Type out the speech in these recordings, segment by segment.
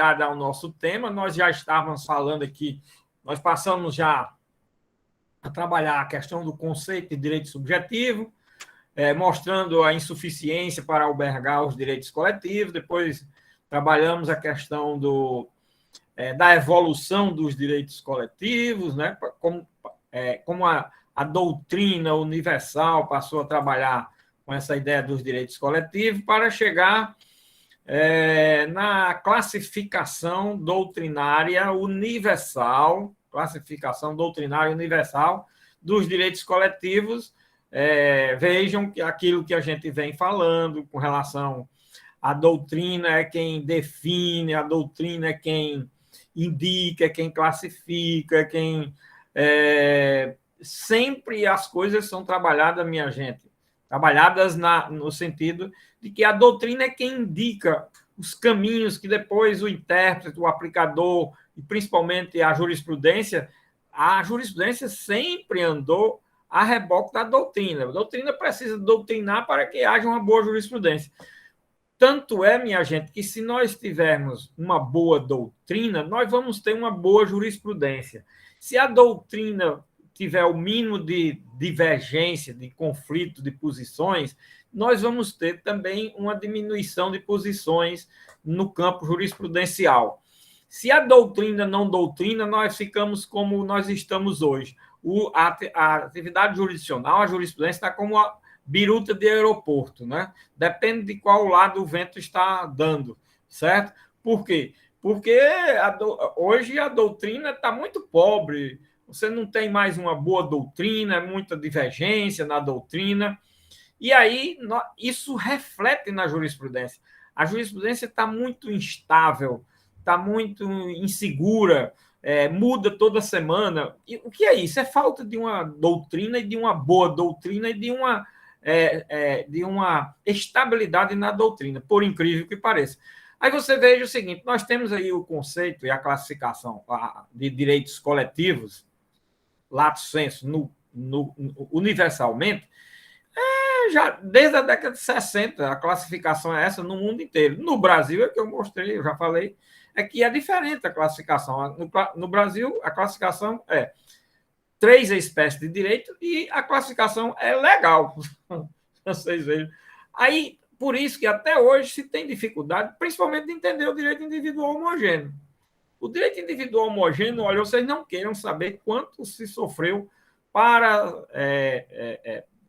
ao nosso tema, nós já estávamos falando aqui, nós passamos já a trabalhar a questão do conceito de direito subjetivo, mostrando a insuficiência para albergar os direitos coletivos, depois trabalhamos a questão da evolução dos direitos coletivos, né? Como a doutrina universal passou a trabalhar com essa ideia dos direitos coletivos, para chegar na classificação doutrinária universal, dos direitos coletivos. Vejam que aquilo que a gente vem falando com relação à doutrina é quem define, a doutrina é quem indica, é quem classifica, é quem... sempre as coisas são trabalhadas, minha gente, trabalhadas no sentido de que a doutrina é quem indica os caminhos que depois o intérprete, o aplicador e principalmente a jurisprudência sempre andou a reboque da doutrina. A doutrina precisa doutrinar para que haja uma boa jurisprudência. Tanto é, minha gente, que se nós tivermos uma boa doutrina, nós vamos ter uma boa jurisprudência. Se a doutrina tiver o mínimo de divergência, de conflito de posições, nós vamos ter também uma diminuição de posições no campo jurisprudencial. Se a doutrina não doutrina, nós ficamos como nós estamos hoje. A atividade jurisdicional, a jurisprudência, está como a biruta de aeroporto, né? Depende de qual lado o vento está dando, certo? Por quê? Porque hoje a doutrina está muito pobre, você não tem mais uma boa doutrina, muita divergência na doutrina, e aí isso reflete na jurisprudência. A jurisprudência está muito instável, está muito insegura, muda toda semana. E o que é isso? É falta de uma doutrina, e de uma boa doutrina, e de uma estabilidade na doutrina, por incrível que pareça. Aí você veja o seguinte, nós temos aí o conceito e a classificação de direitos coletivos, lato sensu, universalmente, já desde a década de 60, a classificação é essa no mundo inteiro. No Brasil, é que eu mostrei, eu já falei, é que é diferente a classificação. No Brasil, a classificação é 3 espécies de direito e a classificação é legal. Vocês vejam. Aí, por isso que até hoje se tem dificuldade, principalmente de entender o direito individual homogêneo. O direito individual homogêneo, olha, vocês não queiram saber quanto se sofreu para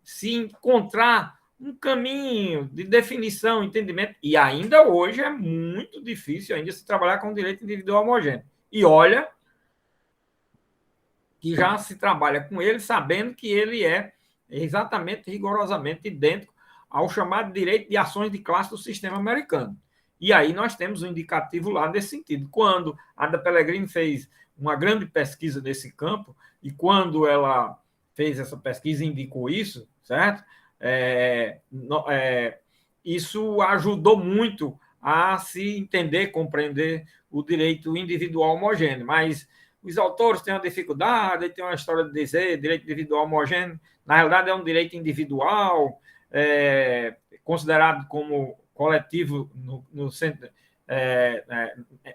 se encontrar um caminho de definição, entendimento, e ainda hoje é muito difícil ainda se trabalhar com o direito individual homogêneo. E olha que já se trabalha com ele sabendo que ele é exatamente, rigorosamente idêntico ao chamado direito de ações de classe do sistema americano. E aí nós temos um indicativo lá nesse sentido. Quando a Ada Pellegrini fez uma grande pesquisa nesse campo, e quando ela fez essa pesquisa e indicou isso, certo? Isso ajudou muito a se entender, compreender o direito individual homogêneo. Mas os autores têm uma dificuldade, têm uma história de dizer direito individual homogêneo. Na realidade, é um direito individual, considerado como coletivo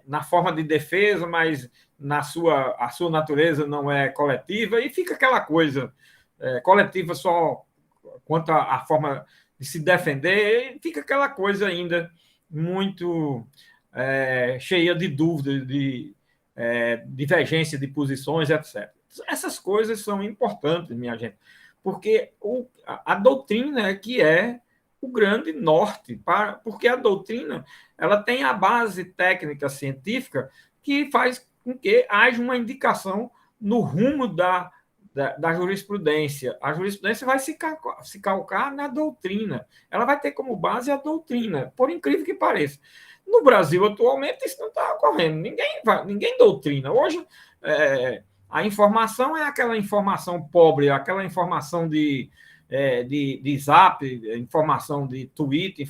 na forma de defesa, mas a sua natureza não é coletiva, e fica aquela coisa coletiva só quanto à forma de se defender, e fica aquela coisa ainda muito cheia de dúvidas, de divergência de posições, etc. Essas coisas são importantes, minha gente, porque a doutrina é que é o grande norte, porque a doutrina ela tem a base técnica científica que faz com que haja uma indicação no rumo da jurisprudência. A jurisprudência vai se calcar na doutrina. Ela vai ter como base a doutrina, por incrível que pareça. No Brasil, atualmente, isso não está ocorrendo. Ninguém doutrina. Hoje, a informação é aquela informação pobre, aquela informação de zap, informação de Twitter,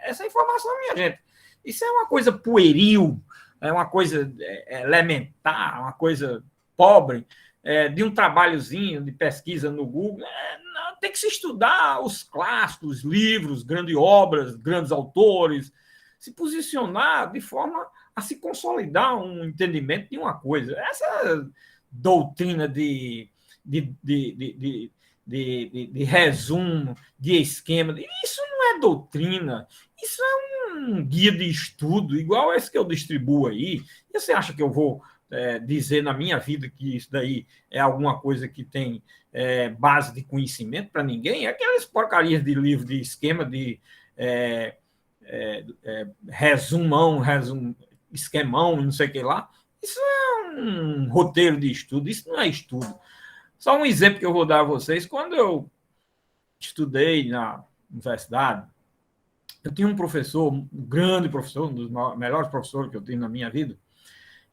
essa informação, minha gente, isso é uma coisa pueril, é uma coisa elementar, uma coisa pobre, de um trabalhozinho de pesquisa no Google. Não, tem que se estudar os clássicos, livros, grandes obras, grandes autores, se posicionar de forma a se consolidar um entendimento de uma coisa. Essa doutrina de resumo, de esquema, isso não é doutrina, isso é um guia de estudo, igual esse que eu distribuo aí. E você acha que eu vou dizer na minha vida que isso daí é alguma coisa que tem base de conhecimento para ninguém? Aquelas porcarias de livro, de esquema, de resumão, esquemão, não sei o que lá. Isso é um roteiro de estudo, isso não é estudo. Só um exemplo que eu vou dar a vocês. Quando eu estudei na universidade, eu tinha um professor, um grande professor, um dos melhores professores que eu tive na minha vida.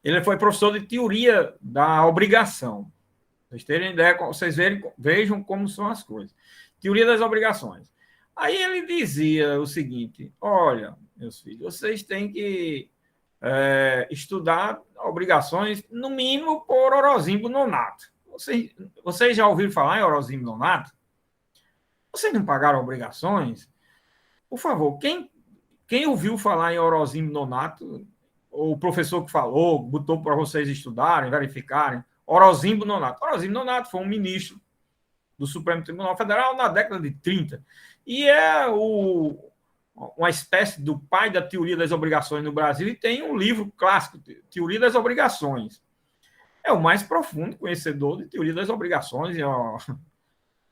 Ele foi professor de teoria da obrigação. Vocês terem ideia, vocês vejam como são as coisas. Teoria das obrigações. Aí ele dizia o seguinte: olha, meus filhos, vocês têm que estudar obrigações, no mínimo, por Orozimbo Nonato. Vocês já ouviram falar em Orozimbo Nonato? Vocês não pagaram obrigações? Por favor, quem ouviu falar em Orozimbo Nonato, ou o professor que falou, botou para vocês estudarem, verificarem, Orozimbo Nonato. Orozimbo Nonato foi um ministro do Supremo Tribunal Federal na década de 30. E é uma espécie do pai da teoria das obrigações no Brasil, e tem um livro clássico, Teoria das Obrigações. É o mais profundo conhecedor de teoria das obrigações.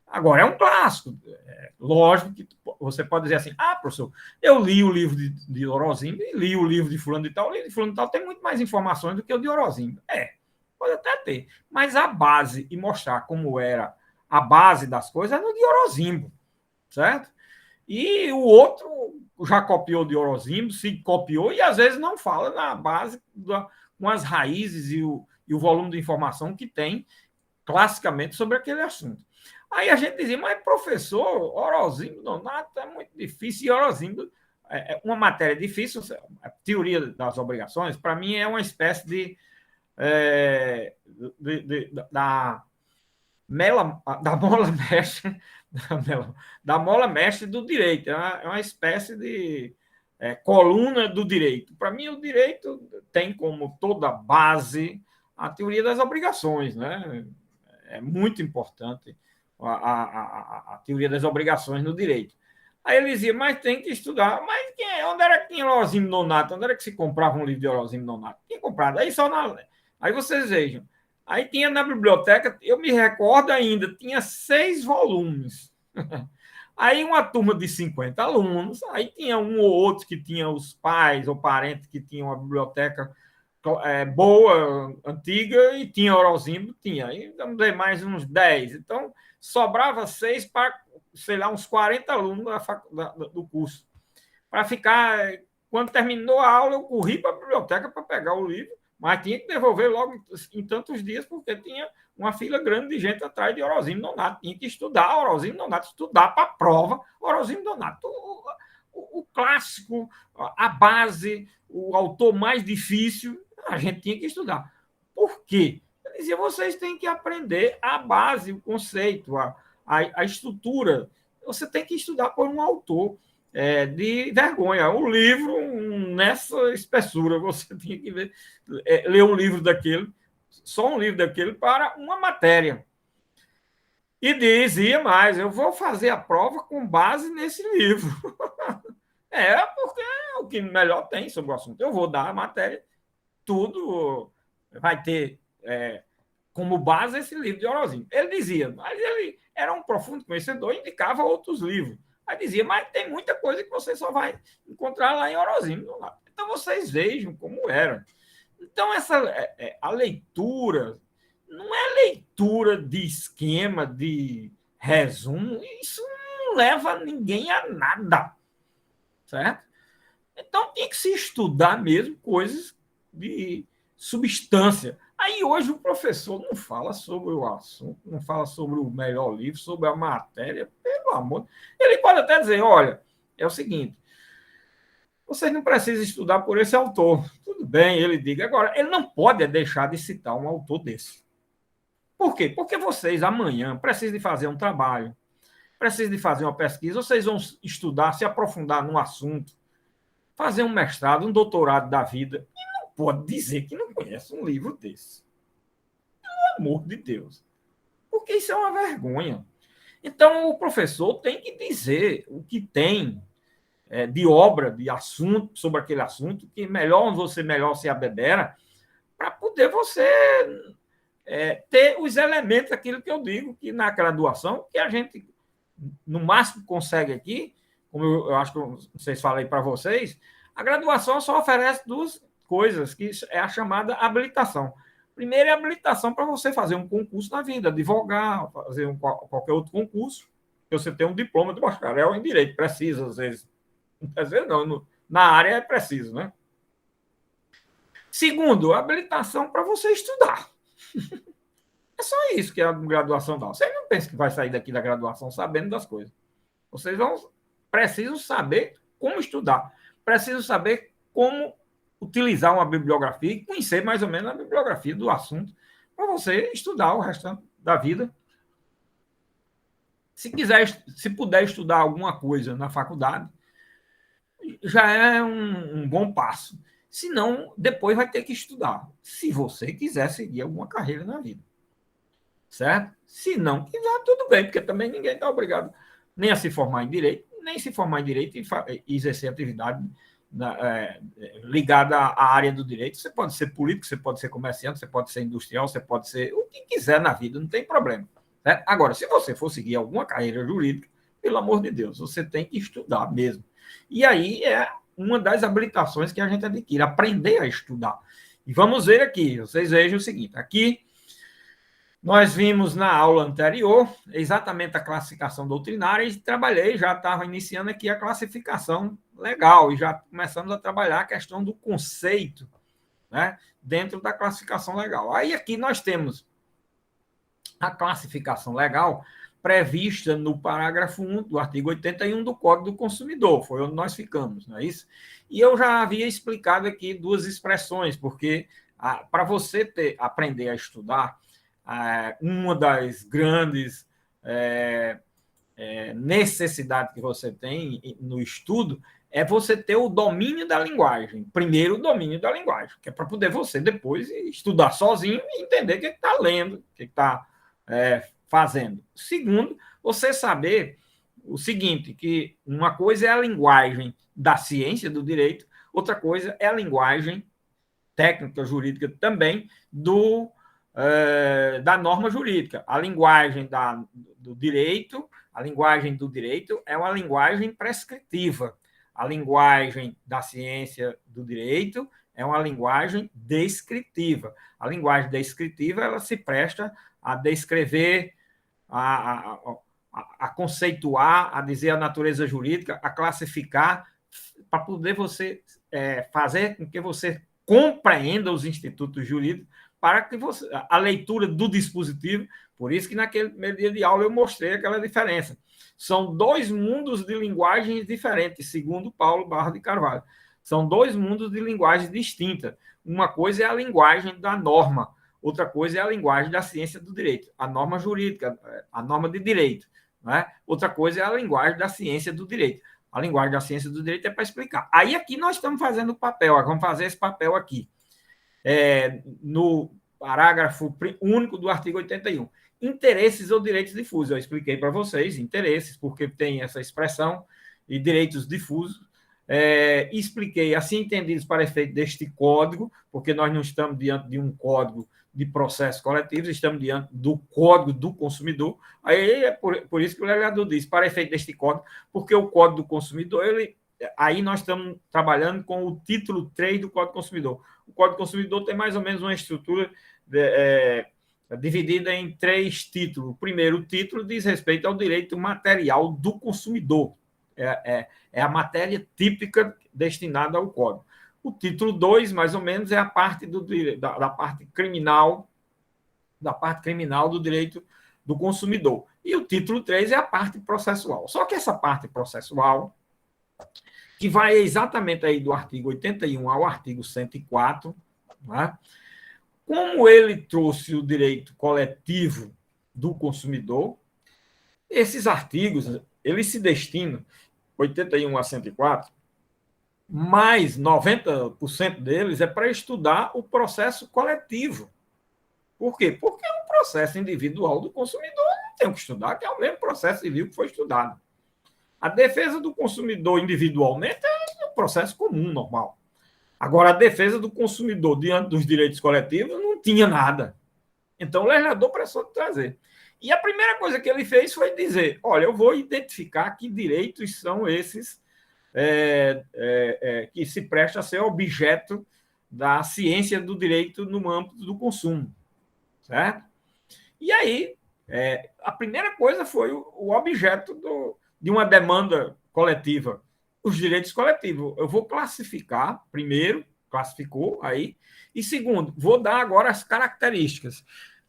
Agora, é um clássico. Lógico que você pode dizer assim: professor, eu li o livro de Orozimbo e li o livro de fulano de tal. O livro de fulano de tal tem muito mais informações do que o de Orozimbo. Pode até ter. Mas a base, e mostrar como era a base das coisas, é no de Orozimbo, certo? E o outro já copiou de Orozimbo, se copiou, e às vezes não fala na base com as raízes e o volume de informação que tem classicamente sobre aquele assunto. Aí a gente dizia: mas professor, Orozimbo Nonato é muito difícil, e Orozimbo é uma matéria difícil. A teoria das obrigações, para mim, é uma espécie da mola mestre da mola mestre do direito. É uma espécie de coluna do direito. Para mim, o direito tem como toda base a teoria das obrigações, né? É muito importante a teoria das obrigações no direito. Aí ele dizia: mas tem que estudar. Mas onde era que tinha Orozimbo Nonato? Onde era que se comprava um livro de Orozimbo Nonato? Tinha comprado. Aí vocês vejam. Aí tinha na biblioteca, eu me recordo ainda, tinha 6 volumes. Aí uma turma de 50 alunos, aí tinha um ou outro que tinha os pais ou parentes que tinham uma biblioteca boa, antiga, e tinha Orozimbo, tinha. Aí vamos ver mais uns 10. Então, sobrava 6 para, sei lá, uns 40 alunos do curso. Para ficar, quando terminou a aula, eu corri para a biblioteca para pegar o livro, mas tinha que devolver logo em tantos dias, porque tinha uma fila grande de gente atrás de Orozimbo Nonato. Tinha que estudar Orozimbo Nonato, estudar para a prova Orozimbo Nonato. O clássico, a base, o autor mais difícil, a gente tinha que estudar. Por quê? Ele dizia: vocês têm que aprender a base, o conceito, a estrutura. Você tem que estudar por um autor de vergonha. O livro, nessa espessura, você tinha que ler um livro daquele, só um livro daquele, para uma matéria. E dizia mais: eu vou fazer a prova com base nesse livro. Porque é o que melhor tem sobre o assunto. Eu vou dar a matéria, tudo vai ter como base esse livro de Orozimbo. Ele dizia, mas ele era um profundo conhecedor, indicava outros livros. Aí dizia: mas tem muita coisa que você só vai encontrar lá em Orozimbo. Então vocês vejam como era. Então a leitura não é leitura de esquema, de resumo. Isso não leva ninguém a nada, certo? Então tinha que se estudar mesmo coisas de substância. Aí hoje o professor não fala sobre o assunto, não fala sobre o melhor livro, sobre a matéria, pelo amor. Ele pode até dizer: olha, é o seguinte, vocês não precisam estudar por esse autor. Tudo bem, ele diga. Agora, ele não pode deixar de citar um autor desse. Por quê? Porque vocês amanhã precisam de fazer um trabalho, precisam de fazer uma pesquisa, vocês vão estudar, se aprofundar num assunto, fazer um mestrado, um doutorado da vida. E não pode dizer que não conhece um livro desse. Pelo amor de Deus. Porque isso é uma vergonha. Então, o professor tem que dizer o que tem de obra, de assunto, sobre aquele assunto, que melhor se abedera, para poder você ter os elementos, aquilo que eu digo, que na graduação, que a gente, no máximo, consegue aqui, como eu acho que não sei se falei para vocês, a graduação só oferece duas coisas, que é a chamada habilitação. Primeiro é a habilitação para você fazer um concurso na vida, advogar, fazer qualquer outro concurso, que você tem um diploma de bacharel em direito, precisa, às vezes não, na área é preciso, né? Segundo, a habilitação para você estudar. É só isso que a graduação dá. Você não pensa que vai sair daqui da graduação sabendo das coisas. Vocês precisam saber como estudar, precisam saber como utilizar uma bibliografia e conhecer mais ou menos a bibliografia do assunto para você estudar o restante da vida. Se puder estudar alguma coisa na faculdade, já é um bom passo. Se não, depois vai ter que estudar, se você quiser seguir alguma carreira na vida. Certo? Se não quiser, tudo bem, porque também ninguém está obrigado nem a se formar em direito, nem se formar em direito e exercer atividade ligada à área do direito. Você pode ser político, você pode ser comerciante, você pode ser industrial, você pode ser o que quiser na vida, não tem problema. Certo? Agora, se você for seguir alguma carreira jurídica, pelo amor de Deus, você tem que estudar mesmo. E aí é uma das habilitações que a gente adquire, aprender a estudar. E vamos ver aqui, vocês vejam o seguinte, aqui nós vimos na aula anterior exatamente a classificação doutrinária e trabalhei, já estava iniciando aqui a classificação legal e já começamos a trabalhar a questão do conceito, né, dentro da classificação legal. Aí aqui nós temos a classificação legal prevista no parágrafo 1 do artigo 81 do Código do Consumidor, foi onde nós ficamos, não é isso? E eu já havia explicado aqui duas expressões, porque para você aprender a estudar, uma das grandes necessidades que você tem no estudo é você ter o domínio da linguagem. Primeiro, o domínio da linguagem, que é para poder você depois estudar sozinho e entender o que está lendo, o que está fazendo. Segundo, você saber o seguinte, que uma coisa é a linguagem da ciência do direito, outra coisa é a linguagem técnica jurídica também da norma jurídica. A linguagem do direito, a linguagem do direito é uma linguagem prescritiva. A linguagem da ciência do direito é uma linguagem descritiva. A linguagem descritiva ela se presta a descrever, a conceituar, a dizer a natureza jurídica, a classificar, para poder você fazer com que você compreenda os institutos jurídicos, para que você, a leitura do dispositivo, por isso que naquele primeiro dia de aula eu mostrei aquela diferença. São dois mundos de linguagens diferentes, segundo Paulo Barra de Carvalho. São dois mundos de linguagens distintas. Uma coisa é a linguagem da norma, outra coisa é a linguagem da ciência do direito, a norma jurídica, a norma de direito. Né? Outra coisa é a linguagem da ciência do direito. A linguagem da ciência do direito é para explicar. Aí aqui nós estamos fazendo o papel, vamos fazer esse papel aqui. No parágrafo único do artigo 81. Interesses ou direitos difusos. Eu expliquei para vocês, interesses, porque tem essa expressão, e direitos difusos. Expliquei, assim entendidos para efeito deste código, porque nós não estamos diante de um código de processos coletivos, estamos diante do Código do Consumidor. Aí é por isso que o legislador diz, para efeito deste código, porque o Código do Consumidor, aí nós estamos trabalhando com o título 3 do Código do Consumidor. O Código do Consumidor tem mais ou menos uma estrutura dividida em 3 títulos. O primeiro título diz respeito ao direito material do consumidor. É a matéria típica destinada ao Código. O título 2, mais ou menos, é a parte da parte criminal do direito do consumidor. E o título 3 é a parte processual. Só que essa parte processual, que vai exatamente aí do artigo 81 ao artigo 104, né? Como ele trouxe o direito coletivo do consumidor, esses artigos, eles se destinam, 81 a 104, mas 90% deles é para estudar o processo coletivo. Por quê? Porque o processo individual do consumidor não tem o que estudar, que é o mesmo processo civil que foi estudado. A defesa do consumidor individualmente é um processo comum, normal. Agora, a defesa do consumidor diante dos direitos coletivos não tinha nada. Então, o legislador precisou trazer. E a primeira coisa que ele fez foi dizer: olha, eu vou identificar que direitos são esses que se presta a ser objeto da ciência do direito no âmbito do consumo. Certo? E aí, a primeira coisa foi o objeto de uma demanda coletiva, os direitos coletivos. Eu vou classificar, primeiro, classificou aí, e segundo, vou dar agora as características.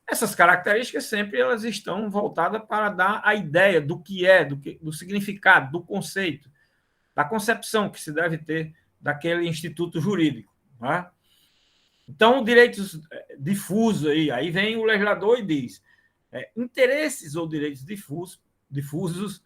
Essas características sempre elas estão voltadas para dar a ideia do que é, do significado, do conceito, da concepção que se deve ter daquele instituto jurídico. Né? Então, direitos difusos, aí vem o legislador e diz: interesses ou direitos difusos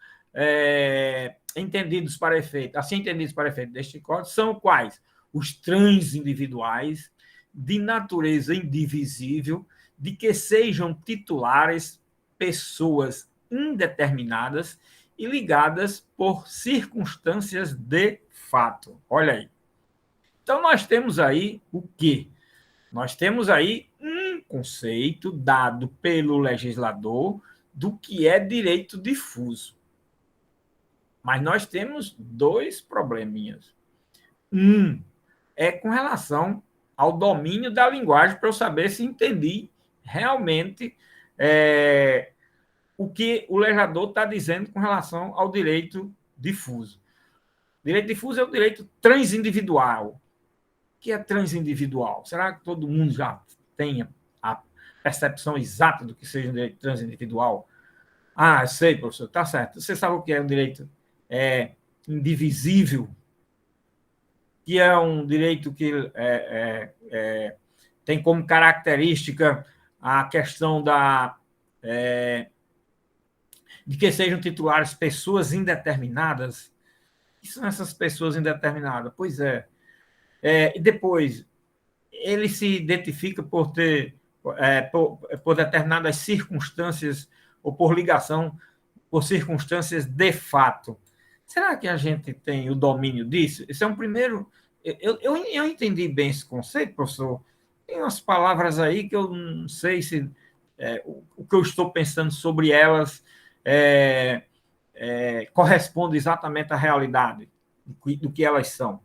entendidos para efeito, assim entendidos para efeito deste código, são quais? Os transindividuais, de natureza indivisível, de que sejam titulares pessoas indeterminadas e ligadas por circunstâncias de fato. Olha aí. Então, nós temos aí o quê? Nós temos aí um conceito dado pelo legislador do que é direito difuso. Mas nós temos dois probleminhas. Um é com relação ao domínio da linguagem, para eu saber se entendi realmente o que o legislador está dizendo com relação ao direito difuso. Direito difuso é o direito transindividual. O que é transindividual? Será que todo mundo já tem a percepção exata do que seja um direito transindividual? Ah, sei, professor, está certo. Você sabe o que é um direito indivisível, que é um direito que tem como característica a questão de que sejam titulares pessoas indeterminadas. O que são essas pessoas indeterminadas? Pois é. E depois, ele se identifica por ter, por determinadas circunstâncias ou por ligação, por circunstâncias de fato. Será que a gente tem o domínio disso? Esse é um primeiro. Eu entendi bem esse conceito, professor. Tem umas palavras aí que eu não sei se o que eu estou pensando sobre elas corresponde exatamente à realidade do que elas são.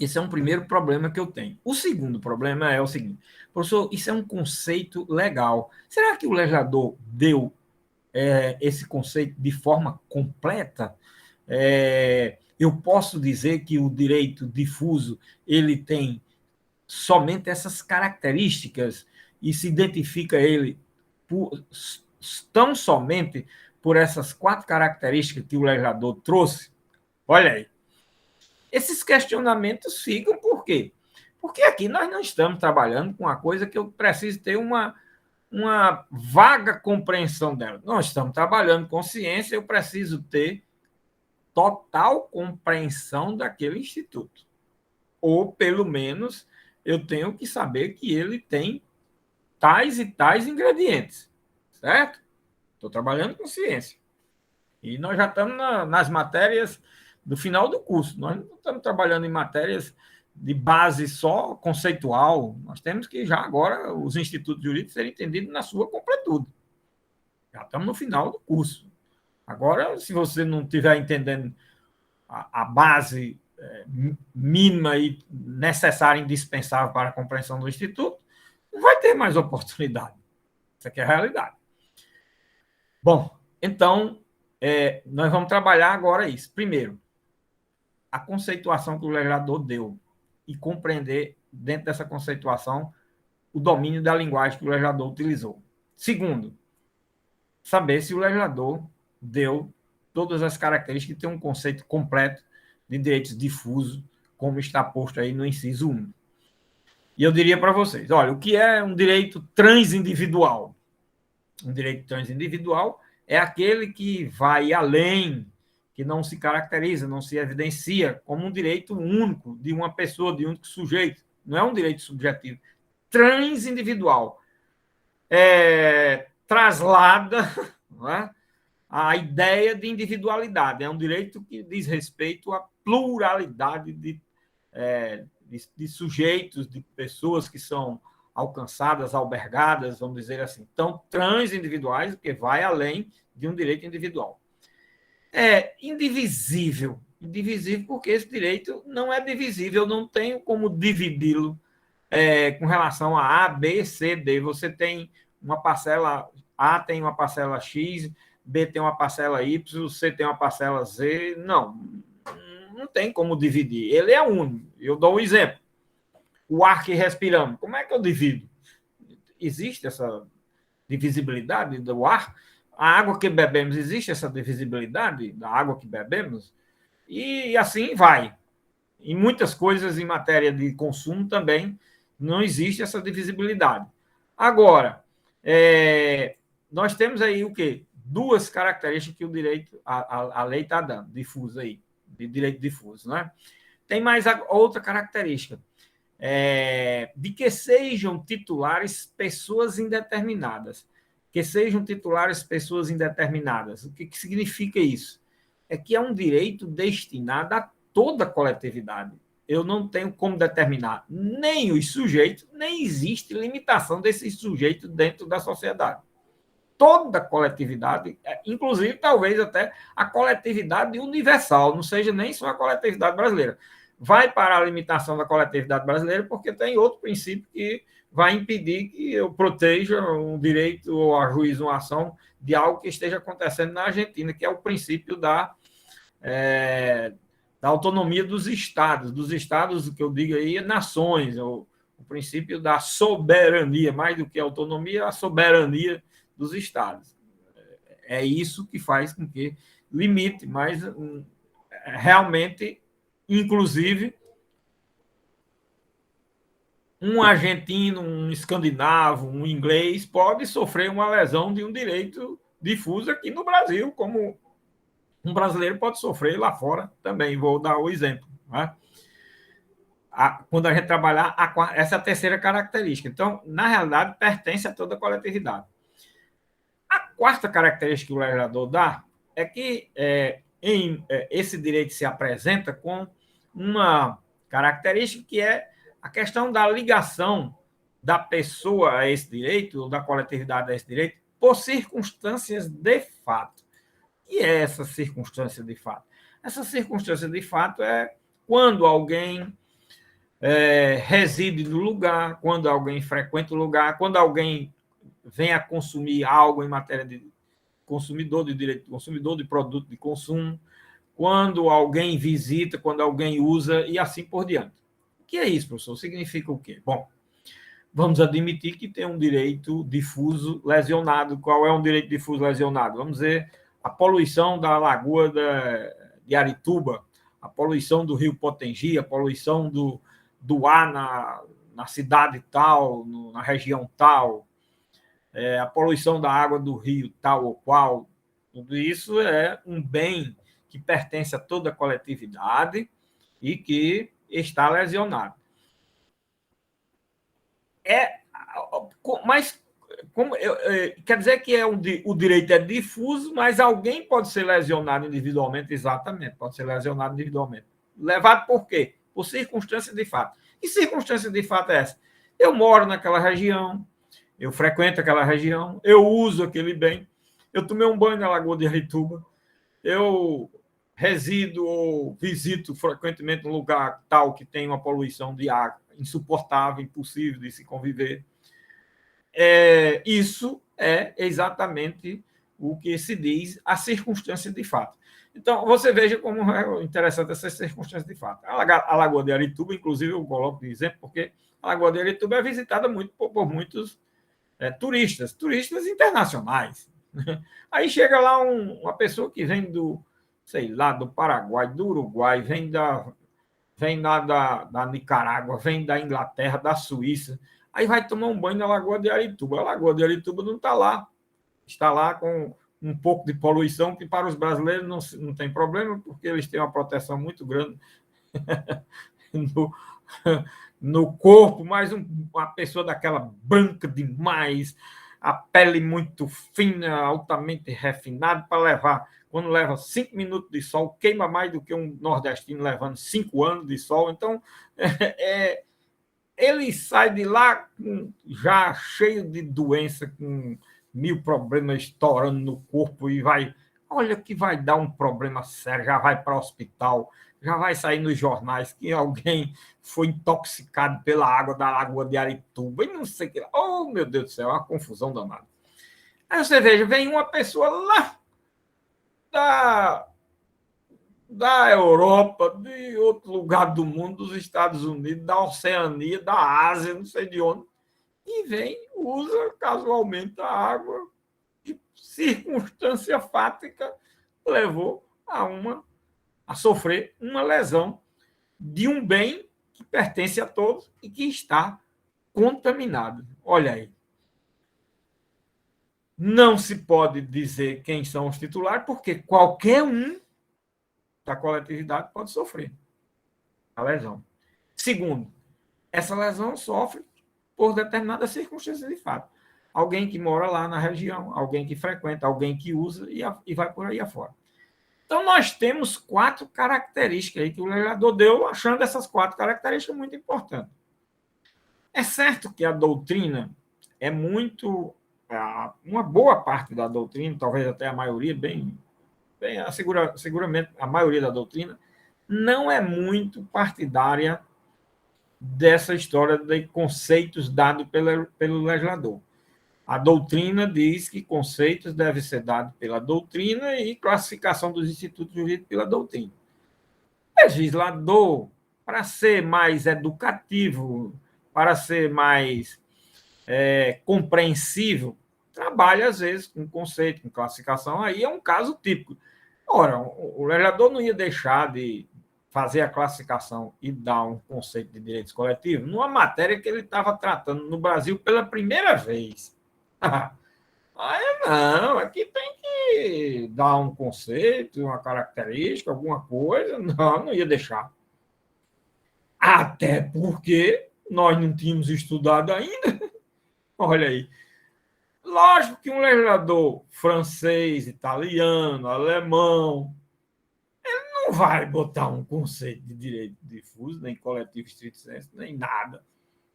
Esse é um primeiro problema que eu tenho. O segundo problema é o seguinte: professor, isso é um conceito legal. Será que o legislador deu esse conceito de forma completa? Eu posso dizer que o direito difuso ele tem somente essas características e se identifica ele tão somente por essas 4 características que o legislador trouxe? Olha aí. Esses questionamentos ficam por quê? Porque aqui nós não estamos trabalhando com uma coisa que eu preciso ter uma vaga compreensão dela. Nós estamos trabalhando com ciência, eu preciso ter total compreensão daquele instituto. Ou, pelo menos, eu tenho que saber que ele tem tais e tais ingredientes. Certo? Estou trabalhando com ciência. E nós já estamos nas matérias do final do curso. Nós não estamos trabalhando em matérias de base só conceitual. Nós temos que já agora os institutos jurídicos serem entendidos na sua completude. Já estamos no final do curso. Agora, se você não estiver entendendo a base mínima e necessária e indispensável para a compreensão do instituto, não vai ter mais oportunidade. Isso aqui é a realidade. Bom, então, nós vamos trabalhar agora isso. Primeiro, a conceituação que o legislador deu e compreender, dentro dessa conceituação, o domínio da linguagem que o legislador utilizou. Segundo, saber se o legislador deu todas as características e tem um conceito completo de direitos difusos, como está posto aí no inciso 1. E eu diria para vocês, olha, o que é um direito transindividual? Um direito transindividual é aquele que vai além, que não se caracteriza, não se evidencia como um direito único de uma pessoa, de um único sujeito. Não é um direito subjetivo. Transindividual. Traslada, não é, a ideia de individualidade. É um direito que diz respeito à pluralidade de sujeitos, de pessoas que são alcançadas, albergadas, vamos dizer assim. Então, transindividuais, que vai além de um direito individual. É indivisível. Indivisível porque esse direito não é divisível, eu não tenho como dividi-lo com relação a A, B, C, D. Você tem uma parcela, A tem uma parcela X, B tem uma parcela Y, C tem uma parcela Z. Não tem como dividir. Ele é único. Eu dou um exemplo. O ar que respiramos. Como é que eu divido? Existe essa divisibilidade do ar? A água que bebemos, existe essa divisibilidade da água que bebemos? E assim vai. Em muitas coisas em matéria de consumo também não existe essa divisibilidade. Agora, nós temos aí o quê? Duas características que o direito, a lei está dando, difuso aí, de direito difuso, né? Tem mais outra característica, de que sejam titulares pessoas indeterminadas. Que sejam titulares pessoas indeterminadas. O que significa isso? É que é um direito destinado a toda a coletividade. Eu não tenho como determinar nem os sujeitos, nem existe limitação desses sujeitos dentro da sociedade. Toda a coletividade, inclusive talvez até a coletividade universal, não seja nem só a coletividade brasileira. Vai para a limitação da coletividade brasileira porque tem outro princípio que vai impedir que eu proteja um direito ou ajuize uma ação de algo que esteja acontecendo na Argentina, que é o princípio da autonomia dos estados, o que eu digo aí, nações, o princípio da soberania, mais do que autonomia, a soberania dos estados. É isso que faz com que limite, mas realmente, inclusive, um argentino, um escandinavo, um inglês pode sofrer uma lesão de um direito difuso aqui no Brasil, como um brasileiro pode sofrer lá fora também. Vou dar o exemplo. Né? Quando a gente trabalhar, essa é a terceira característica. Então, na realidade, pertence a toda a coletividade. A quarta característica que o legislador dá é que esse direito se apresenta com uma característica que é a questão da ligação da pessoa a esse direito, ou da coletividade a esse direito, por circunstâncias de fato. E é essa circunstância de fato? Essa circunstância de fato é quando alguém reside no lugar, quando alguém frequenta o lugar, quando alguém vem a consumir algo em matéria de consumidor, de direito do consumidor, de produto de consumo, quando alguém visita, quando alguém usa e assim por diante. O que é isso, professor? Significa o quê? Bom, vamos admitir que tem um direito difuso lesionado. Qual é um direito difuso lesionado? Vamos dizer, a poluição da lagoa de Arituba, a poluição do rio Potengi, a poluição do ar na cidade tal, na região tal, a poluição da água do rio tal ou qual. Tudo isso é um bem que pertence a toda a coletividade e que está lesionado. Mas quer dizer que o direito é difuso, mas alguém pode ser lesionado individualmente, exatamente, pode ser lesionado individualmente. Levado por quê? Por circunstância de fato. Que circunstância de fato é essa? Eu moro naquela região, eu frequento aquela região, eu uso aquele bem, eu tomei um banho na Lagoa de Arituba, eu resido ou visito frequentemente um lugar tal que tem uma poluição de água insuportável, impossível de se conviver. Isso é exatamente o que se diz a circunstância de fato. Então, você veja como é interessante essa circunstância de fato. A Lagoa de Arituba, inclusive, eu coloco de exemplo, porque a Lagoa de Arituba é visitada muito por muitos turistas internacionais. Aí chega lá uma pessoa que vem sei lá, do Paraguai, do Uruguai, vem lá da Nicarágua, vem da Inglaterra, da Suíça, aí vai tomar um banho na Lagoa de Arituba. A Lagoa de Arituba não está lá. Está lá com um pouco de poluição, que para os brasileiros não tem problema, porque eles têm uma proteção muito grande no, no corpo, mas uma pessoa daquela branca demais, a pele muito fina, altamente refinada, para levar, quando leva 5 minutos de sol, queima mais do que um nordestino levando 5 anos de sol. Então, ele sai de lá já cheio de doença, com 1000 problemas estourando no corpo e vai. Olha que vai dar um problema sério, já vai para o hospital, já vai sair nos jornais que alguém foi intoxicado pela água da Lagoa de Arituba e não sei o que. Oh, meu Deus do céu, é uma confusão danada. Aí você veja, vem uma pessoa lá da, da Europa, de outro lugar do mundo, dos Estados Unidos, da Oceania, da Ásia, não sei de onde, e vem, usa casualmente a água, de circunstância fática, levou a sofrer uma lesão de um bem que pertence a todos e que está contaminado. Olha aí. Não se pode dizer quem são os titulares, porque qualquer um da coletividade pode sofrer a lesão. Segundo, essa lesão sofre por determinadas circunstâncias de fato. Alguém que mora lá na região, alguém que frequenta, alguém que usa e vai por aí afora. Então, nós temos 4 características aí que o legislador deu, achando essas 4 características muito importantes. É certo que a doutrina é muito. Uma boa parte da doutrina, talvez até a maioria, seguramente a maioria da doutrina, não é muito partidária dessa história de conceitos dados pelo legislador. A doutrina diz que conceitos devem ser dados pela doutrina e classificação dos institutos jurídicos pela doutrina. O legislador, para ser mais educativo, para ser mais compreensível, trabalha, às vezes, com conceito, com classificação. Aí é um caso típico. Ora, o legislador não ia deixar de fazer a classificação e dar um conceito de direitos coletivos numa matéria que ele estava tratando no Brasil pela primeira vez. Aí não, aqui tem que dar um conceito, uma característica, alguma coisa. Não ia deixar. Até porque nós não tínhamos estudado ainda. Olha aí. Lógico que um legislador francês, italiano, alemão, não vai botar um conceito de direito difuso, nem coletivo estrito sensu, nem nada.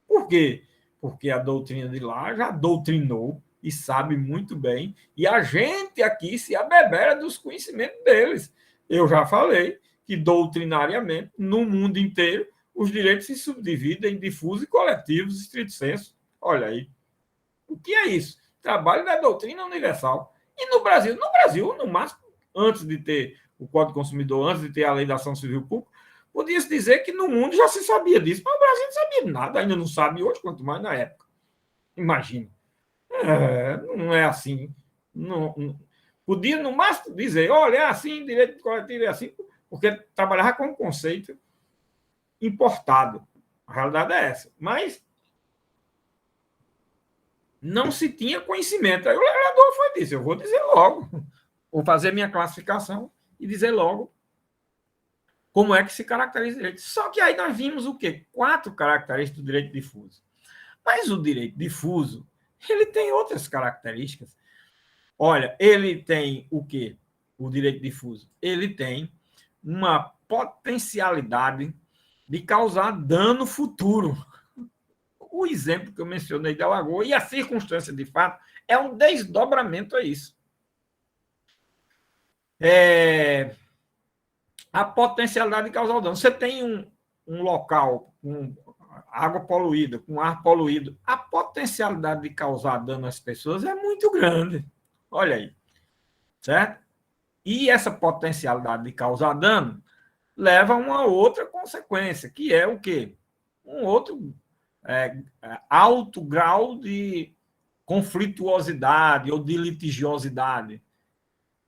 Por quê? Porque a doutrina de lá já doutrinou e sabe muito bem, e a gente aqui se abebera dos conhecimentos deles. Eu já falei que, doutrinariamente, no mundo inteiro, os direitos se subdividem em difusos e coletivos estrito sensu. Olha aí. O que é isso? Trabalho da doutrina universal. E no Brasil, no máximo, antes de ter o Código do Consumidor, antes de ter a Lei da Ação Civil Pública, podia-se dizer que no mundo já se sabia disso, mas o Brasil não sabia de nada, ainda não sabe hoje, quanto mais na época. Imagina. Não é assim. Podia, no máximo, dizer, olha, é assim, direito coletivo é assim, porque trabalhava com um conceito importado. A realidade é essa. Mas não se tinha conhecimento. Aí o legislador foi disso, eu vou dizer logo. Vou fazer minha classificação e dizer logo como é que se caracteriza o direito. Só que aí nós vimos o quê? 4 características do direito difuso. Mas o direito difuso, ele tem outras características. Olha, ele tem o quê? O direito difuso. Ele tem uma potencialidade de causar dano futuro. O exemplo que eu mencionei da Lagoa e a circunstância, de fato, é um desdobramento a isso. A potencialidade de causar dano. Você tem um local com água poluída, com ar poluído, a potencialidade de causar dano às pessoas é muito grande. Olha aí, certo? E essa potencialidade de causar dano leva a uma outra consequência, que é o quê? Um outro alto grau de conflituosidade ou de litigiosidade.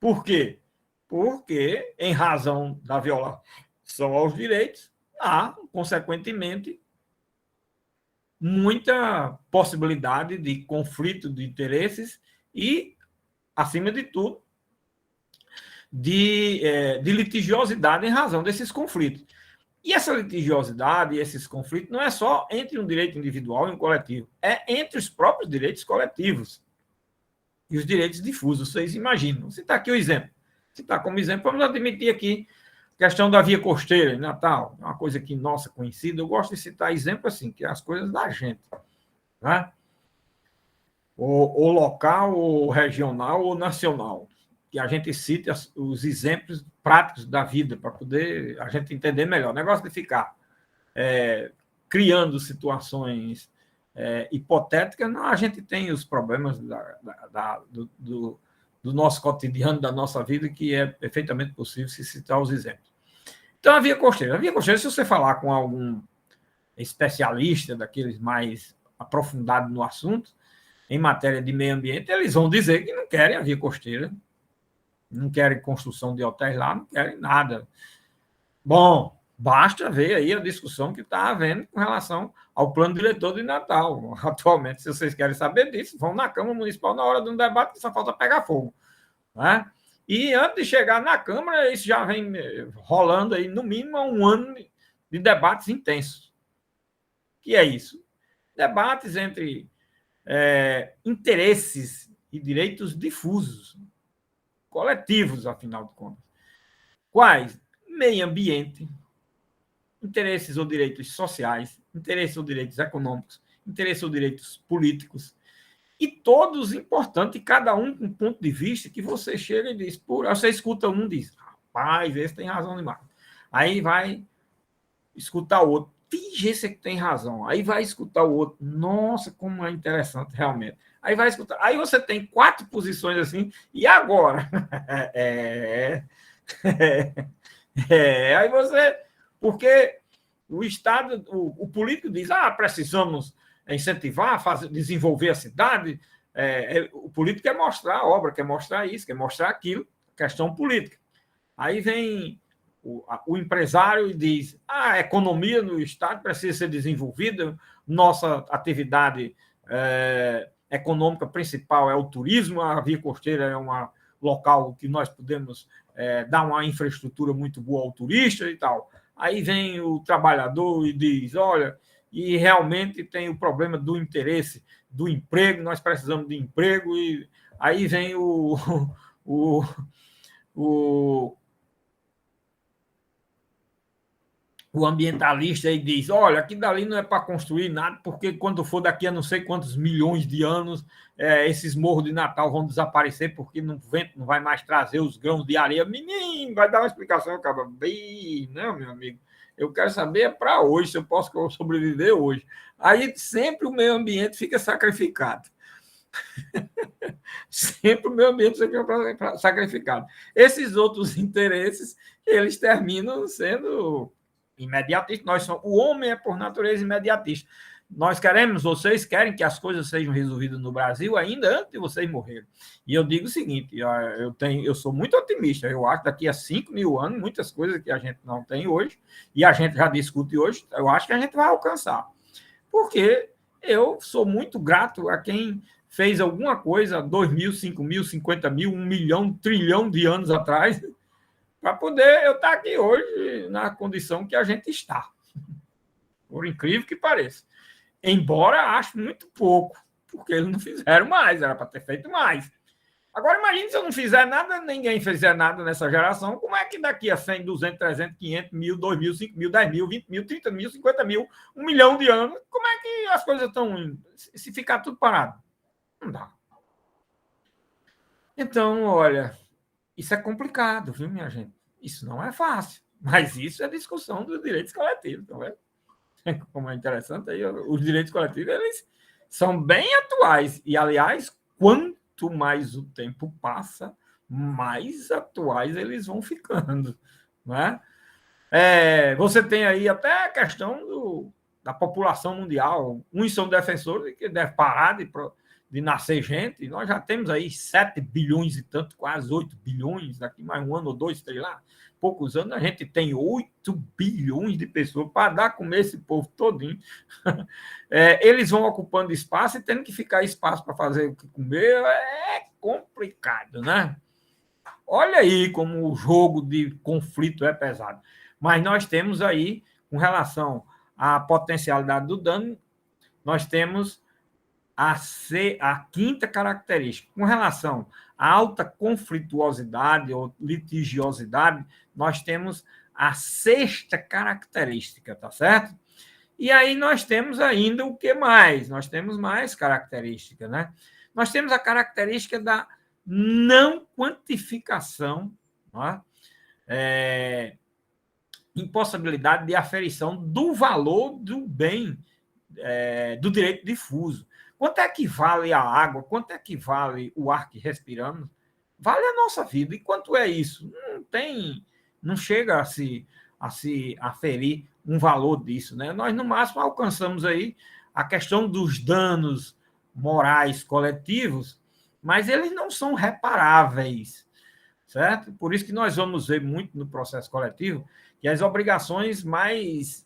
Por quê? Porque, em razão da violação aos direitos, há, consequentemente, muita possibilidade de conflito de interesses e, acima de tudo, de litigiosidade em razão desses conflitos. E essa litigiosidade e esses conflitos não é só entre um direito individual e um coletivo, é entre os próprios direitos coletivos e os direitos difusos. Vocês imaginam. Vou citar aqui o exemplo. Citar como exemplo, vamos admitir aqui a questão da via costeira em Natal, uma coisa que nossa conhecida. Eu gosto de citar exemplo assim, que é as coisas da gente, né? Ou local, ou regional, ou nacional. Que a gente cite os exemplos práticos da vida para poder a gente entender melhor. O negócio de ficar criando situações hipotéticas, não, a gente tem os problemas do nosso cotidiano, da nossa vida, que é perfeitamente possível se citar os exemplos. Então, a via costeira, se você falar com algum especialista daqueles mais aprofundados no assunto, em matéria de meio ambiente, eles vão dizer que não querem a via costeira, não querem construção de hotéis lá, não querem nada. Bom, basta ver aí a discussão que está havendo com relação ao plano diretor de Natal. Atualmente, se vocês querem saber disso, vão na Câmara Municipal na hora de um debate que só falta pegar fogo, né? E antes de chegar na Câmara, isso já vem rolando aí, no mínimo, há um ano de debates intensos. Que é isso? Debates entre interesses e direitos difusos, coletivos, afinal de contas. Quais? Meio ambiente, interesses ou direitos sociais, interesses ou direitos econômicos, interesses ou direitos políticos, e todos importantes, cada um com um ponto de vista que você chega e diz, você escuta um e diz, rapaz, esse tem razão demais. Aí vai escutar o outro, esse que tem razão. Aí vai escutar o outro, nossa, como é interessante realmente. Aí vai escutar, aí você tem 4 posições assim, e agora? Aí você, porque o Estado, o político diz, precisamos incentivar, desenvolver a cidade. O político quer mostrar a obra, quer mostrar isso, quer mostrar aquilo, questão política. Aí vem o empresário e diz, a economia no Estado precisa ser desenvolvida, nossa atividade econômica principal é o turismo, a via costeira é um local que nós podemos dar uma infraestrutura muito boa ao turista e tal. Aí vem o trabalhador e diz, olha, e realmente tem o problema do interesse do emprego, nós precisamos de emprego, e aí vem o ambientalista e diz, olha, aqui dali não é para construir nada, porque quando for daqui a não sei quantos milhões de anos, esses morros de Natal vão desaparecer, porque o vento não vai mais trazer os grãos de areia. Menino, vai dar uma explicação, acaba bem, não, meu amigo. Eu quero saber para hoje, se eu posso sobreviver hoje. Aí sempre o meio ambiente fica sacrificado. Sempre o meio ambiente fica sacrificado. Esses outros interesses, eles terminam sendo imediatistas. O homem é, por natureza, imediatista. Nós queremos, vocês querem que as coisas sejam resolvidas no Brasil ainda antes de vocês morrerem. E eu digo o seguinte, eu sou muito otimista, eu acho que daqui a 5.000 anos, muitas coisas que a gente não tem hoje, e a gente já discute hoje, eu acho que a gente vai alcançar. Porque eu sou muito grato a quem fez alguma coisa 2.000, 5.000, 50.000, 1 milhão, 1 trilhão de anos atrás, para poder eu estar aqui hoje na condição que a gente está. Por incrível que pareça. Embora acho muito pouco, porque eles não fizeram mais, era para ter feito mais. Agora, imagine se eu não fizer nada, ninguém fizer nada nessa geração, como é que daqui a 100, 200, 300, 500, 1.000, 2.000, 5.000, 10.000, 20.000, 30.000, 50.000, 1 milhão de anos, como é que as coisas estão, se ficar tudo parado? Não dá. Então, olha, isso é complicado, viu, minha gente? Isso não é fácil, mas isso é discussão dos direitos coletivos, não é? Como é interessante, aí, os direitos coletivos, eles são bem atuais, e, aliás, quanto mais o tempo passa, mais atuais eles vão ficando, não é? Você tem aí até a questão da população mundial. Uns são defensores de que deve parar de nascer gente. Nós já temos aí 7 bilhões e tanto, quase 8 bilhões, daqui mais um ano ou dois, sei lá, poucos anos, a gente tem 8 bilhões de pessoas para dar a comer esse povo todinho. Eles vão ocupando espaço e tendo que ficar espaço para fazer o que comer, é complicado, né? Olha aí como o jogo de conflito é pesado. Mas nós temos aí, com relação à potencialidade do dano, nós temos a quinta característica. Com relação à alta conflituosidade ou litigiosidade, nós temos a sexta característica, tá certo? E aí nós temos ainda o que mais? Nós temos mais características, né? Nós temos a característica da não quantificação, né? Impossibilidade de aferição do valor do bem do direito difuso. Quanto é que vale a água? Quanto é que vale o ar que respiramos? Vale a nossa vida. E quanto é isso? Não chega a se aferir um valor disso, né? Nós, no máximo, alcançamos aí a questão dos danos morais coletivos, mas eles não são reparáveis, certo? Por isso que nós vamos ver muito no processo coletivo que as obrigações mais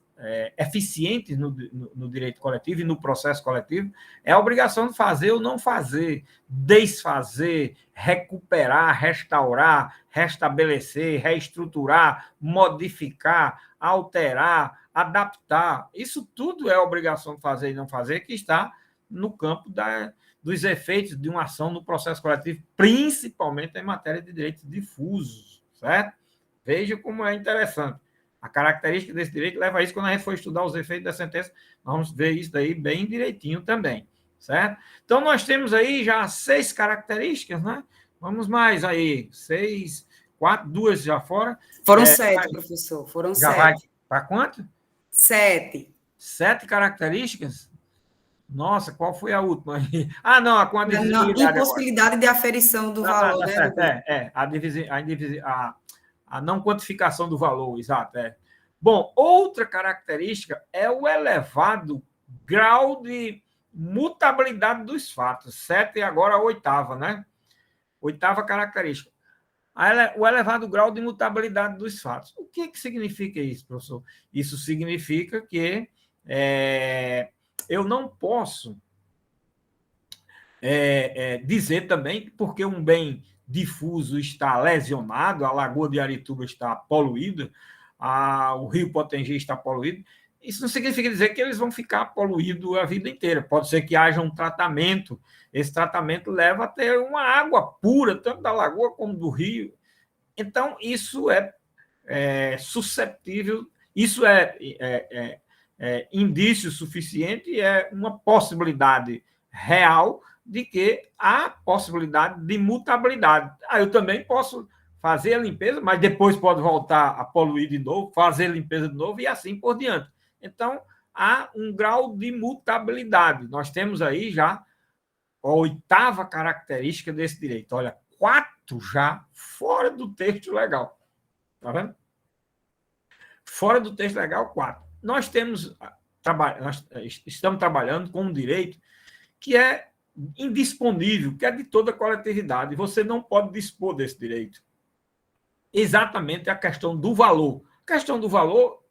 eficientes no direito coletivo e no processo coletivo é a obrigação de fazer ou não fazer, desfazer, recuperar, restaurar, restabelecer, reestruturar, modificar, alterar, adaptar. Isso tudo é obrigação de fazer e não fazer, que está no campo dos efeitos de uma ação no processo coletivo, principalmente em matéria de direitos difusos, certo? Veja como é interessante. A característica desse direito leva a isso. Quando a gente for estudar os efeitos da sentença, vamos ver isso daí bem direitinho também, certo? Então, nós temos aí já 6 características, né? Vamos mais aí, 6, 4, 2 já fora. Foram 7, professor, foram 7. Já vai para quanto? 7. 7 características? Nossa, qual foi a última? Ah, não, com a divisibilidade. Impossibilidade agora de aferição do valor, né? A não quantificação do valor, exato. Bom, outra característica é o elevado grau de mutabilidade dos fatos. 7 e agora a 8ª, né? 8ª característica. O elevado grau de mutabilidade dos fatos. O que significa isso, professor? Isso significa que eu não posso dizer também, porque um bem difuso está lesionado, a Lagoa de Arituba está poluída, o Rio Potengi está poluído, isso não significa dizer que eles vão ficar poluídos a vida inteira. Pode ser que haja um tratamento, esse tratamento leva a ter uma água pura, tanto da lagoa como do rio. Então, isso é suscetível, isso é indício suficiente, é uma possibilidade real de que há possibilidade de mutabilidade. Eu também posso fazer a limpeza, mas depois pode voltar a poluir de novo, fazer a limpeza de novo e assim por diante. Então, há um grau de mutabilidade. Nós temos aí já a 8ª característica desse direito. Olha, 4 já fora do texto legal. Está vendo? Fora do texto legal, 4. Nós estamos trabalhando com um direito que é indisponível, que é de toda a coletividade. Você não pode dispor desse direito. Exatamente a questão do valor. A questão do valor,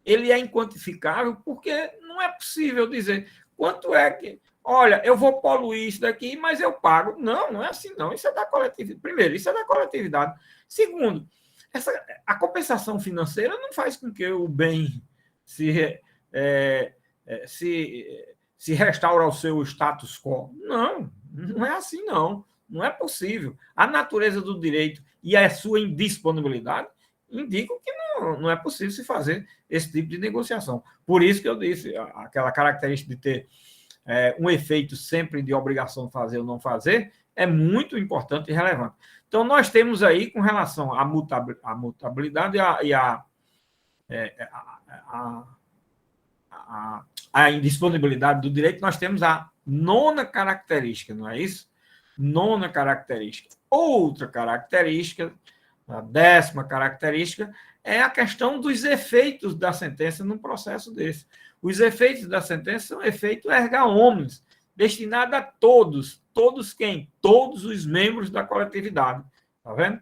ele é inquantificável, porque não é possível dizer quanto é que... Olha, eu vou poluir isso daqui, mas eu pago. Não é assim, não. Isso é da coletividade. Primeiro, isso é da coletividade. Segundo, a compensação financeira não faz com que o bem se restaure ao seu status quo. Não é assim, não. Não é possível. A natureza do direito e a sua indisponibilidade indicam que não é possível se fazer esse tipo de negociação. Por isso que eu disse, aquela característica de ter um efeito sempre de obrigação de fazer ou não fazer é muito importante e relevante. Então, nós temos aí, com relação à mutabilidade e a indisponibilidade do direito, nós temos a 9ª característica, não é isso? 9ª característica. Outra característica, a 10ª característica, é a questão dos efeitos da sentença num processo desse. Os efeitos da sentença são efeitos erga omnes, destinados a todos. Todos quem? Todos os membros da coletividade. Está vendo?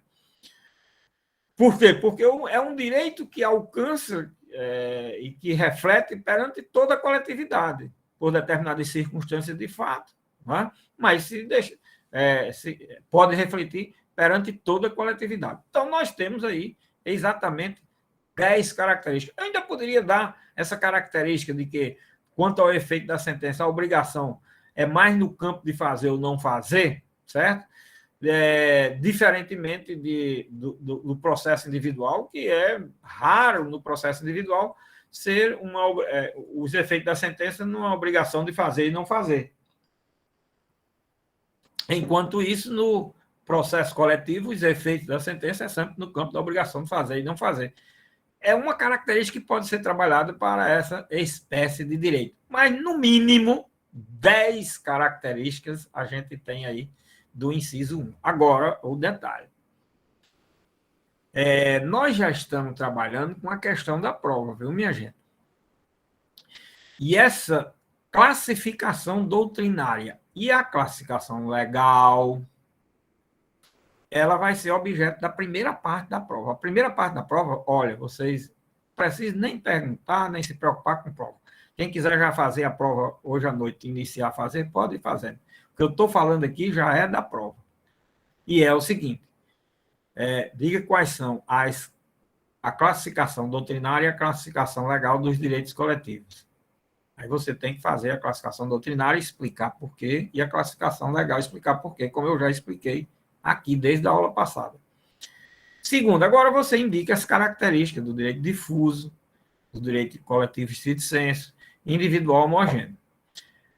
Por quê? Porque é um direito que alcança e que reflete perante toda a coletividade, por determinadas circunstâncias de fato. Não é? Mas pode refletir perante toda a coletividade. Então, nós temos aí exatamente 10 características. Eu ainda poderia dar essa característica de que, quanto ao efeito da sentença, a obrigação é mais no campo de fazer ou não fazer, certo? Diferentemente do processo individual, que é raro no processo individual ser os efeitos da sentença numa obrigação de fazer e não fazer. Enquanto isso, no processo coletivo, os efeitos da sentença é sempre no campo da obrigação de fazer e não fazer. É uma característica que pode ser trabalhada para essa espécie de direito. Mas, no mínimo, 10 características a gente tem aí do inciso 1. Agora, o detalhe. Nós já estamos trabalhando com a questão da prova, viu, minha gente? E essa classificação doutrinária e a classificação legal, ela vai ser objeto da primeira parte da prova. A primeira parte da prova, olha, vocês precisam nem perguntar, nem se preocupar com prova. Quem quiser já fazer a prova hoje à noite, iniciar a fazer, pode ir fazendo. O que eu estou falando aqui já é da prova. E é o seguinte, diga quais são a classificação doutrinária e a classificação legal dos direitos coletivos. Aí você tem que fazer a classificação doutrinária, explicar por quê, e a classificação legal, explicar por quê, como eu já expliquei aqui desde a aula passada. Segundo, agora você indica as características do direito difuso, do direito coletivo estrito sensu, individual homogêneo.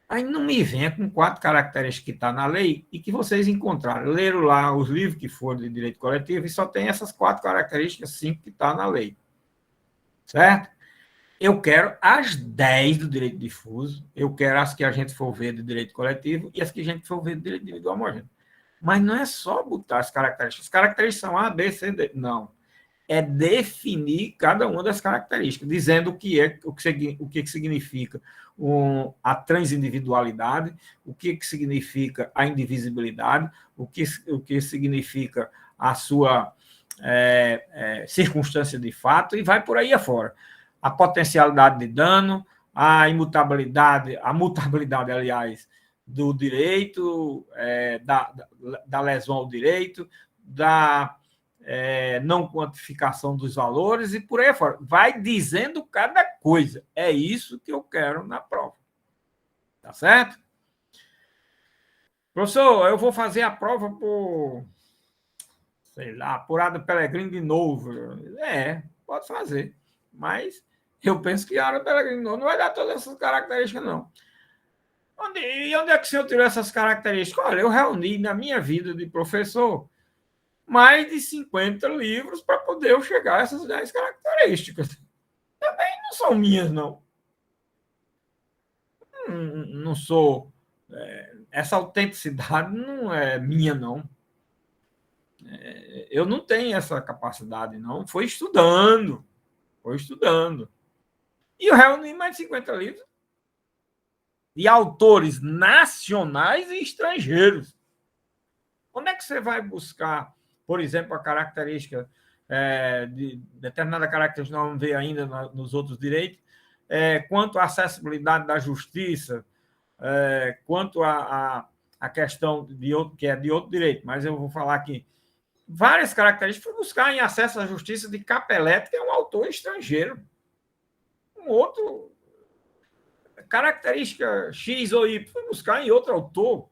Aí não me venha com 4 características que está na lei e que vocês encontraram. Leram lá os livros que foram de direito coletivo e só tem essas 4 características, 5 que está na lei. Certo? Eu quero as 10 do direito difuso, eu quero as que a gente for ver do direito coletivo e as que a gente for ver do direito individual homogêneo. Mas não é só botar as características. As características são A, B, C, D. Não. É definir cada uma das características, dizendo o que significa a transindividualidade, o que significa a indivisibilidade, o que significa a sua circunstância de fato, e vai por aí afora. A potencialidade de dano, a mutabilidade, aliás, do direito, da lesão ao direito, da não quantificação dos valores e por aí fora. Vai dizendo cada coisa. É isso que eu quero na prova. Tá certo? Professor, eu vou fazer a prova por, sei lá, por Ada Pellegrini de novo. Pode fazer. Mas eu penso que a Ada Pellegrini de novo não vai dar todas essas características, não. Onde é que o senhor tirou essas características? Olha, eu reuni na minha vida de professor mais de 50 livros para poder eu chegar a essas 10 características. Também não são minhas, não. Não sou... essa autenticidade não é minha, não. Eu não tenho essa capacidade, não. Foi estudando. E eu reuni mais de 50 livros de autores nacionais e estrangeiros. Onde é que você vai buscar, por exemplo, a característica de determinada característica que não vê ainda nos outros direitos, quanto à acessibilidade da justiça, quanto à questão que é de outro direito, mas eu vou falar aqui várias características. Fui buscar em acesso à justiça de Capelletti, que é um autor estrangeiro. Um outro característica X ou Y, fui buscar em outro autor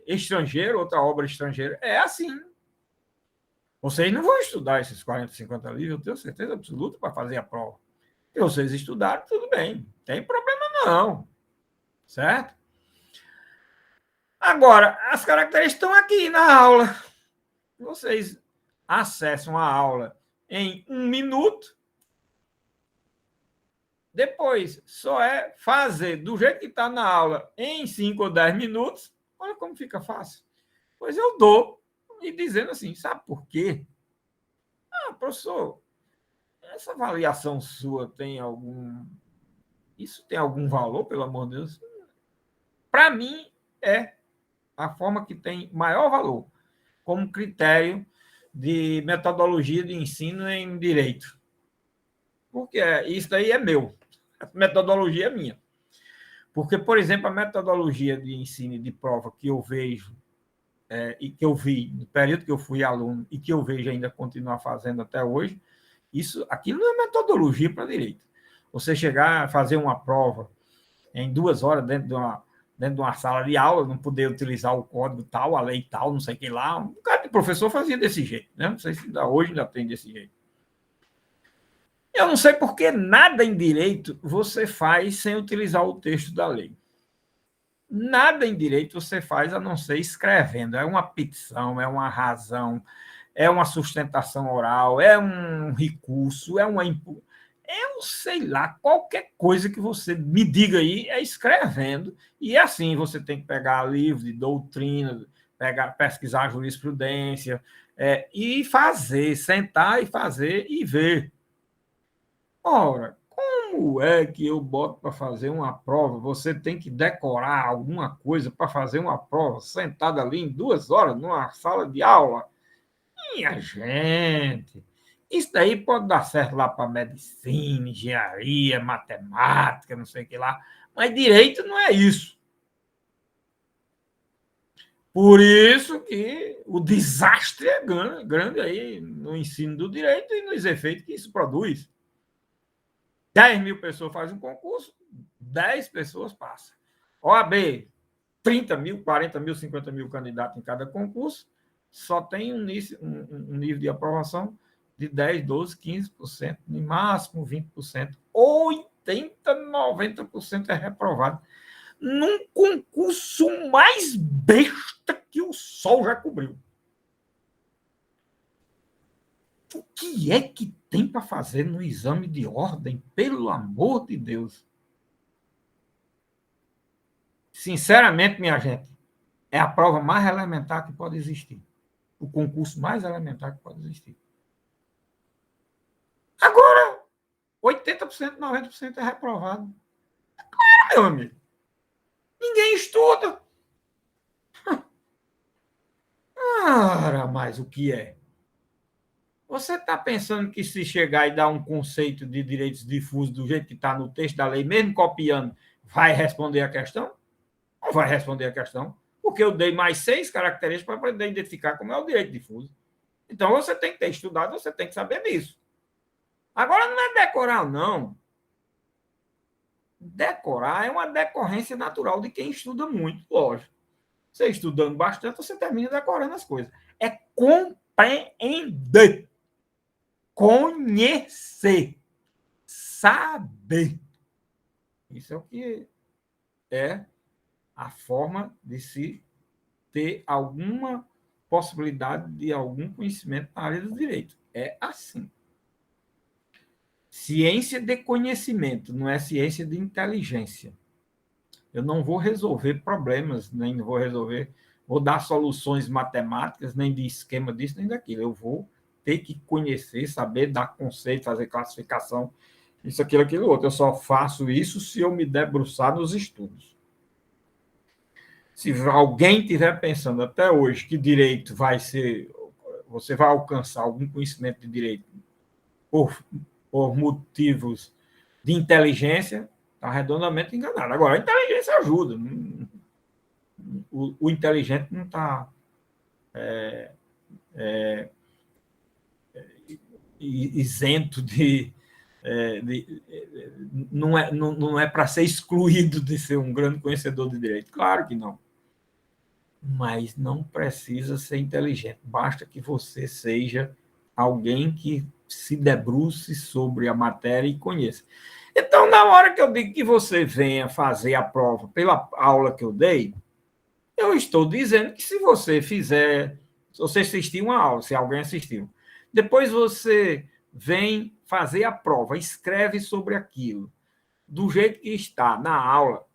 estrangeiro, outra obra estrangeira. É assim. Vocês não vão estudar esses 40, 50 livros, eu tenho certeza absoluta, para fazer a prova. Se vocês estudarem, tudo bem. Não tem problema, não. Certo? Agora, as características estão aqui na aula. Vocês acessam a aula em 1 minuto. Depois, só é fazer do jeito que está na aula em 5 ou 10 minutos. Olha como fica fácil. Pois eu dou e dizendo assim, sabe por quê? Professor, essa avaliação sua tem algum... Isso tem algum valor, pelo amor de Deus? Para mim, é a forma que tem maior valor, como critério de metodologia de ensino em direito. Porque isso daí é meu. A metodologia é minha. Porque, por exemplo, a metodologia de ensino e de prova que eu vejo e que eu vi no período que eu fui aluno e que eu vejo ainda continuar fazendo até hoje, aquilo não é metodologia para direito. Você chegar a fazer uma prova em 2 horas dentro de uma sala de aula, não poder utilizar o código tal, a lei tal, não sei o que lá. Um cara de professor fazia desse jeito, né? Não sei se hoje ainda tem desse jeito. Eu não sei porque nada em direito você faz sem utilizar o texto da lei. Nada em direito você faz a não ser escrevendo. É uma petição, é uma razão, é uma sustentação oral, é um recurso, eu sei lá, qualquer coisa que você me diga aí é escrevendo. E assim você tem que pegar livro de doutrina, pesquisar jurisprudência, e fazer, sentar e fazer e ver. Ora, como é que eu boto para fazer uma prova? Você tem que decorar alguma coisa para fazer uma prova, sentado ali em 2 horas numa sala de aula? Minha gente, isso daí pode dar certo lá para medicina, engenharia, matemática, não sei o que lá, mas direito não é isso. Por isso que o desastre é grande aí no ensino do direito e nos efeitos que isso produz. 10.000 pessoas fazem um concurso, 10 pessoas passam. OAB, 30.000, 40.000, 50.000 candidatos em cada concurso, só tem um nível de aprovação de 10, 12, 15%, no máximo 20%. 80, 90% é reprovado. Num concurso mais besta que o sol já cobriu. O que é que tem para fazer no exame de ordem, pelo amor de Deus? Sinceramente, minha gente, é a prova mais elementar que pode existir. O concurso mais elementar que pode existir. Agora, 80%, 90% é reprovado. Claro, meu amigo. Ninguém estuda. Ora, mas o que é? Você está pensando que se chegar e dar um conceito de direitos difusos do jeito que está no texto da lei, mesmo copiando, vai responder a questão? Não vai responder a questão, porque eu dei mais 6 características para poder identificar como é o direito difuso. Então, você tem que ter estudado, você tem que saber disso. Agora, não é decorar, não. Decorar é uma decorrência natural de quem estuda muito, lógico. Você estudando bastante, você termina decorando as coisas. É compreender, conhecer, saber. Isso é o que é a forma de se ter alguma possibilidade de algum conhecimento na área do direito. É assim. Ciência de conhecimento, não é ciência de inteligência. Eu não vou resolver problemas, nem vou dar soluções matemáticas, nem de esquema disso, nem daquilo. Eu vou ter que conhecer, saber dar conceito, fazer classificação, isso, aquilo, outro. Eu só faço isso se eu me debruçar nos estudos. Se alguém estiver pensando até hoje que direito você vai alcançar algum conhecimento de direito por motivos de inteligência, está redondamente enganado. Agora, a inteligência ajuda. O inteligente não está isento não é para ser excluído de ser um grande conhecedor de direito. Claro que não. Mas não precisa ser inteligente. Basta que você seja alguém que se debruce sobre a matéria e conheça. Então, na hora que eu digo que você venha fazer a prova pela aula que eu dei, eu estou dizendo que se você fizer, se você assistir uma aula, se alguém assistiu, depois você vem fazer a prova, escreve sobre aquilo, do jeito que está na aula,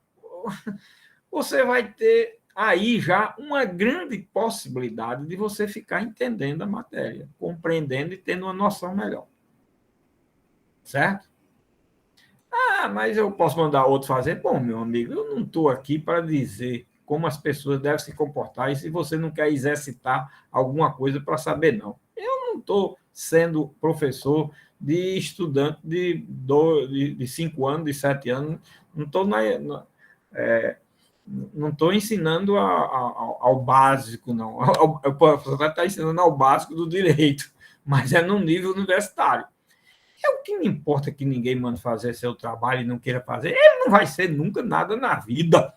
você vai ter aí já uma grande possibilidade de você ficar entendendo a matéria, compreendendo e tendo uma noção melhor. Certo? Ah, mas eu posso mandar outro fazer? Bom, meu amigo, eu não estou aqui para dizer como as pessoas devem se comportar e se você não quer exercitar alguma coisa para saber, não. Eu não estou sendo professor de estudante de 5 anos, de 7 anos, não estou Não estou ensinando ao básico, não. O professor está ensinando ao básico do direito, mas é num nível universitário. O que me importa é que ninguém manda fazer seu trabalho e não queira fazer. Ele não vai ser nunca nada na vida.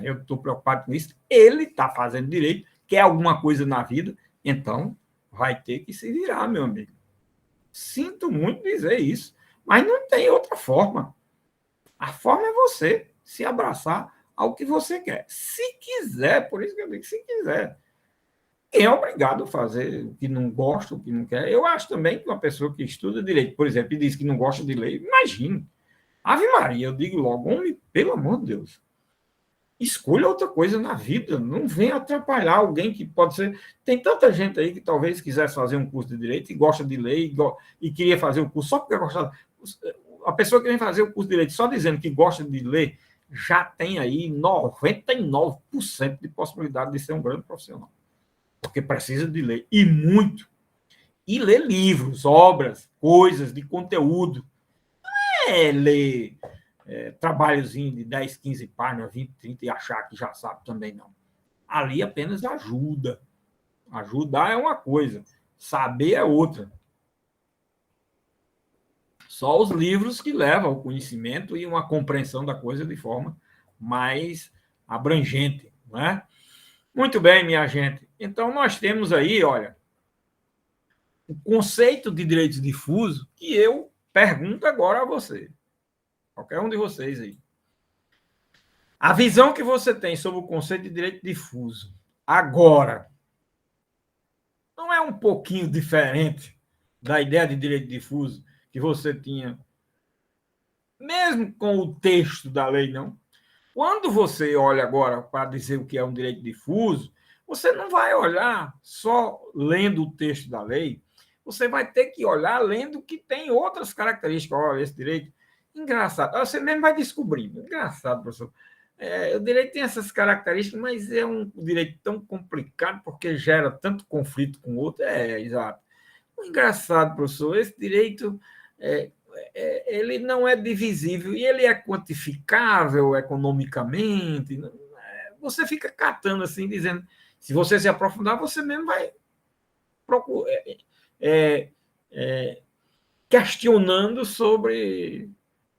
Eu estou preocupado com isso. Ele está fazendo direito, quer alguma coisa na vida, então vai ter que se virar, meu amigo. Sinto muito dizer isso, mas não tem outra forma. A forma é você se abraçar ao que você quer. Se quiser, por isso que eu digo, se quiser. Quem é obrigado a fazer o que não gosta, o que não quer. Eu acho também que uma pessoa que estuda direito, por exemplo, e diz que não gosta de lei, imagine. Ave Maria, eu digo logo, homem, pelo amor de Deus, escolha outra coisa na vida, não venha atrapalhar alguém que pode ser... Tem tanta gente aí que talvez quisesse fazer um curso de direito e gosta de lei e queria fazer o curso só porque gostava. A pessoa que vem fazer o curso de direito só dizendo que gosta de ler já tem aí 99% de possibilidade de ser um grande profissional. Porque precisa de ler, e muito. E ler livros, obras, coisas de conteúdo. Não é ler trabalhozinho de 10, 15 páginas, 20, 30 e achar que já sabe também, não. Ali apenas ajuda. Ajudar é uma coisa, saber é outra. Só os livros que levam ao conhecimento e uma compreensão da coisa de forma mais abrangente, não é? Muito bem, minha gente. Então, nós temos aí, olha, o conceito de direito difuso que eu pergunto agora a você, qualquer um de vocês aí. A visão que você tem sobre o conceito de direito difuso agora não é um pouquinho diferente da ideia de direito difuso que você tinha, mesmo com o texto da lei, não? Quando você olha agora para dizer o que é um direito difuso, você não vai olhar só lendo o texto da lei, você vai ter que olhar lendo que tem outras características. Olha, esse direito, engraçado, você mesmo vai descobrir. Engraçado, professor. O direito tem essas características, mas é um direito tão complicado porque gera tanto conflito com o outro. Exato. Engraçado, professor, esse direito ele não é divisível e ele é quantificável economicamente. Você fica catando assim, dizendo, se você se aprofundar, você mesmo vai procurar, questionando sobre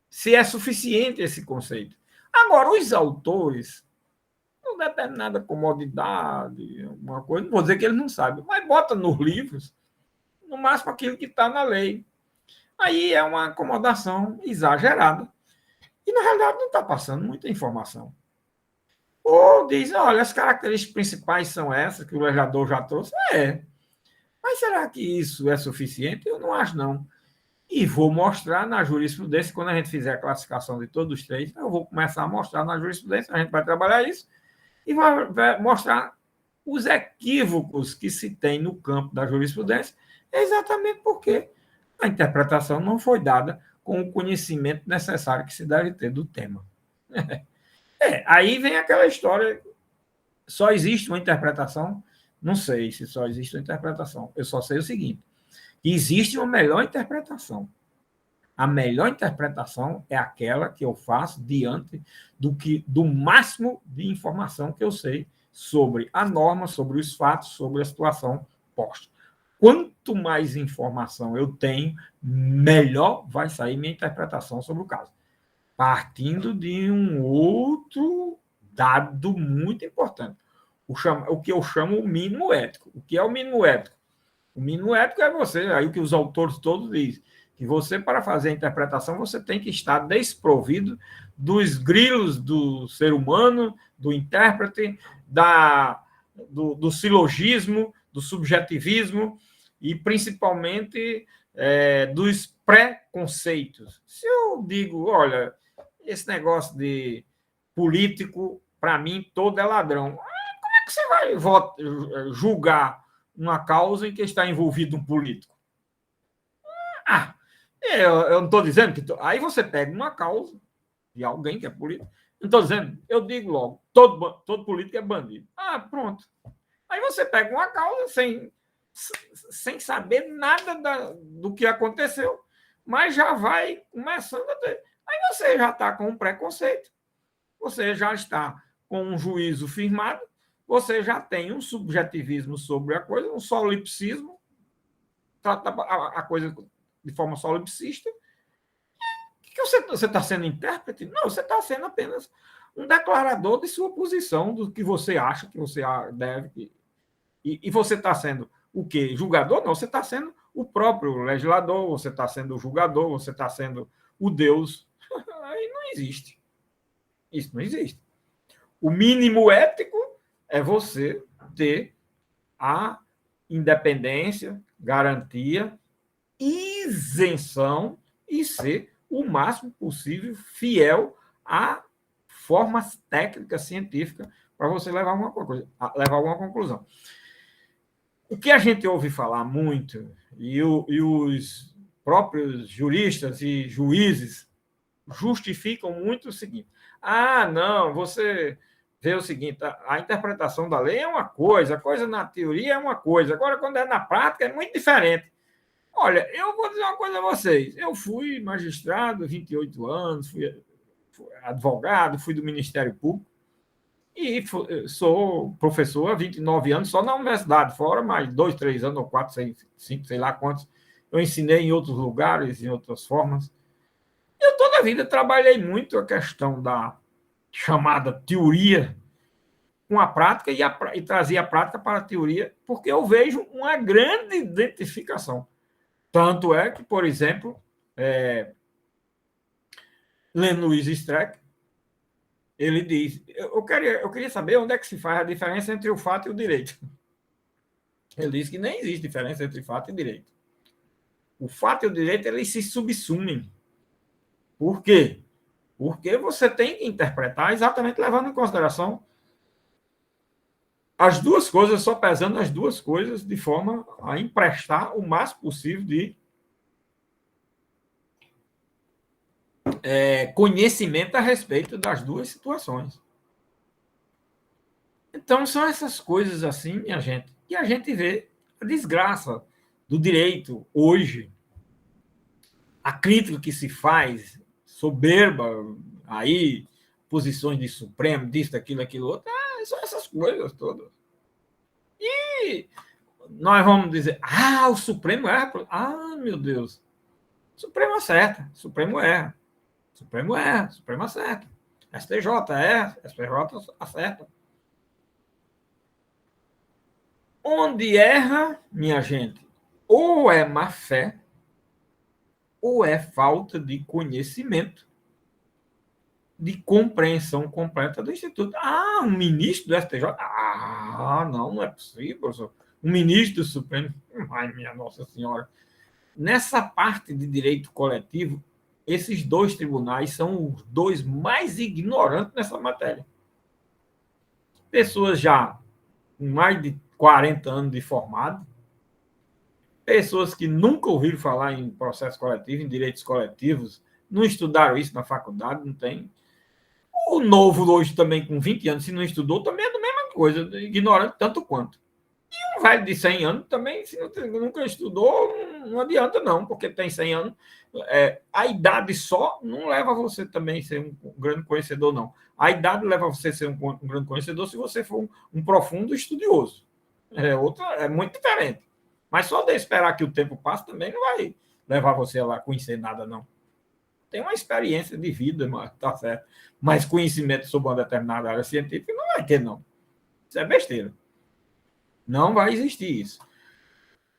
se é suficiente esse conceito. Agora, os autores, com determinada comodidade, uma coisa, não vou dizer que eles não sabem, mas bota nos livros, no máximo aquilo que está na lei. Aí é uma acomodação exagerada. E, na realidade, não está passando muita informação. Ou diz, olha, as características principais são essas, que o legislador já trouxe. Mas será que isso é suficiente? Eu não acho, não. E vou mostrar na jurisprudência, quando a gente fizer a classificação de todos os três, eu vou começar a mostrar na jurisprudência, a gente vai trabalhar isso, e vai mostrar os equívocos que se tem no campo da jurisprudência, exatamente porque a interpretação não foi dada com o conhecimento necessário que se deve ter do tema. Aí vem aquela história, só existe uma interpretação? Não sei se só existe uma interpretação. Eu só sei o seguinte, existe uma melhor interpretação. A melhor interpretação é aquela que eu faço diante do máximo de informação que eu sei sobre a norma, sobre os fatos, sobre a situação posta. Quanto mais informação eu tenho, melhor vai sair minha interpretação sobre o caso. Partindo de um outro dado muito importante, o que eu chamo o mínimo ético. O que é o mínimo ético? O mínimo ético é você, aí o que os autores todos dizem, que você, para fazer a interpretação, você tem que estar desprovido dos grilos do ser humano, do intérprete, do silogismo, do subjetivismo e, principalmente, dos preconceitos. Se eu digo, olha, esse negócio de político, para mim, todo é ladrão. Como é que você vai julgar uma causa em que está envolvido um político? Eu não estou dizendo que... Aí você pega uma causa de alguém que é político. Não estou dizendo, eu digo logo, todo político é bandido. Pronto. Aí você pega uma causa sem saber nada do que aconteceu, mas já vai começando a ter. Aí você já está com um preconceito. você já está com um juízo firmado, você já tem um subjetivismo sobre a coisa, um solipsismo, trata a coisa de forma solipsista. Que você está sendo intérprete? Não, você está sendo apenas um declarador de sua posição, do que você acha que você deve. E você está sendo o quê? Julgador? Não, você está sendo o próprio legislador, você está sendo o julgador, você está sendo o Deus. Aí não existe. Isso não existe. O mínimo ético é você ter a independência, garantia, isenção e ser o máximo possível fiel a formas técnicas, científicas, para você levar alguma conclusão. O que a gente ouve falar muito, e os próprios juristas e juízes justificam muito o seguinte: não, você vê o seguinte, a interpretação da lei é uma coisa, a coisa na teoria é uma coisa, agora quando é na prática é muito diferente. Olha, eu vou dizer uma coisa a vocês. Eu fui magistrado, 28 anos, fui advogado, fui do Ministério Público e sou professor há 29 anos só na universidade, fora mais 2, 3 anos, ou 4, 5, sei lá quantos. Eu ensinei em outros lugares, em outras formas. Eu toda a vida trabalhei muito a questão da chamada teoria com a prática e trazia a prática para a teoria, porque eu vejo uma grande identificação. Tanto é que, por exemplo, Louis Streck, ele diz, eu queria saber onde é que se faz a diferença entre o fato e o direito. Ele diz que nem existe diferença entre fato e direito. O fato e o direito, eles se subsumem. Por quê? Porque você tem que interpretar exatamente levando em consideração as duas coisas, só pesando as duas coisas de forma a emprestar o máximo possível de conhecimento a respeito das duas situações. Então, são essas coisas assim, minha gente, que a gente vê a desgraça do direito hoje, a crítica que se faz, soberba, aí, posições de Supremo, disso, daquilo, aquilo outro, são essas coisas todas. E nós vamos dizer, o Supremo erra. Meu Deus, o Supremo acerta, o Supremo erra. Supremo erra, Supremo acerta. STJ erra, STJ acerta. Onde erra, minha gente, ou é má fé, ou é falta de conhecimento, de compreensão completa do Instituto. Um ministro do STJ? Não é possível, professor. Um ministro do Supremo? Ai, minha Nossa Senhora. Nessa parte de direito coletivo, esses dois tribunais são os dois mais ignorantes nessa matéria. Pessoas já com mais de 40 anos de formado, pessoas que nunca ouviram falar em processo coletivo, em direitos coletivos, não estudaram isso na faculdade, não tem. O novo hoje também com 20 anos, se não estudou, também é a mesma coisa, ignorante tanto quanto. E um velho de 100 anos também, se nunca estudou, não adianta não, porque tem 100 anos. A idade só não leva você também a ser um grande conhecedor, não. A idade leva você a ser um grande conhecedor se você for um profundo estudioso. É muito diferente. Mas só de esperar que o tempo passe também não vai levar você a lá conhecer nada, não. Tem uma experiência de vida, mas tá certo. Mas conhecimento sobre uma determinada área científica não vai ter, não. Isso é besteira. Não vai existir isso.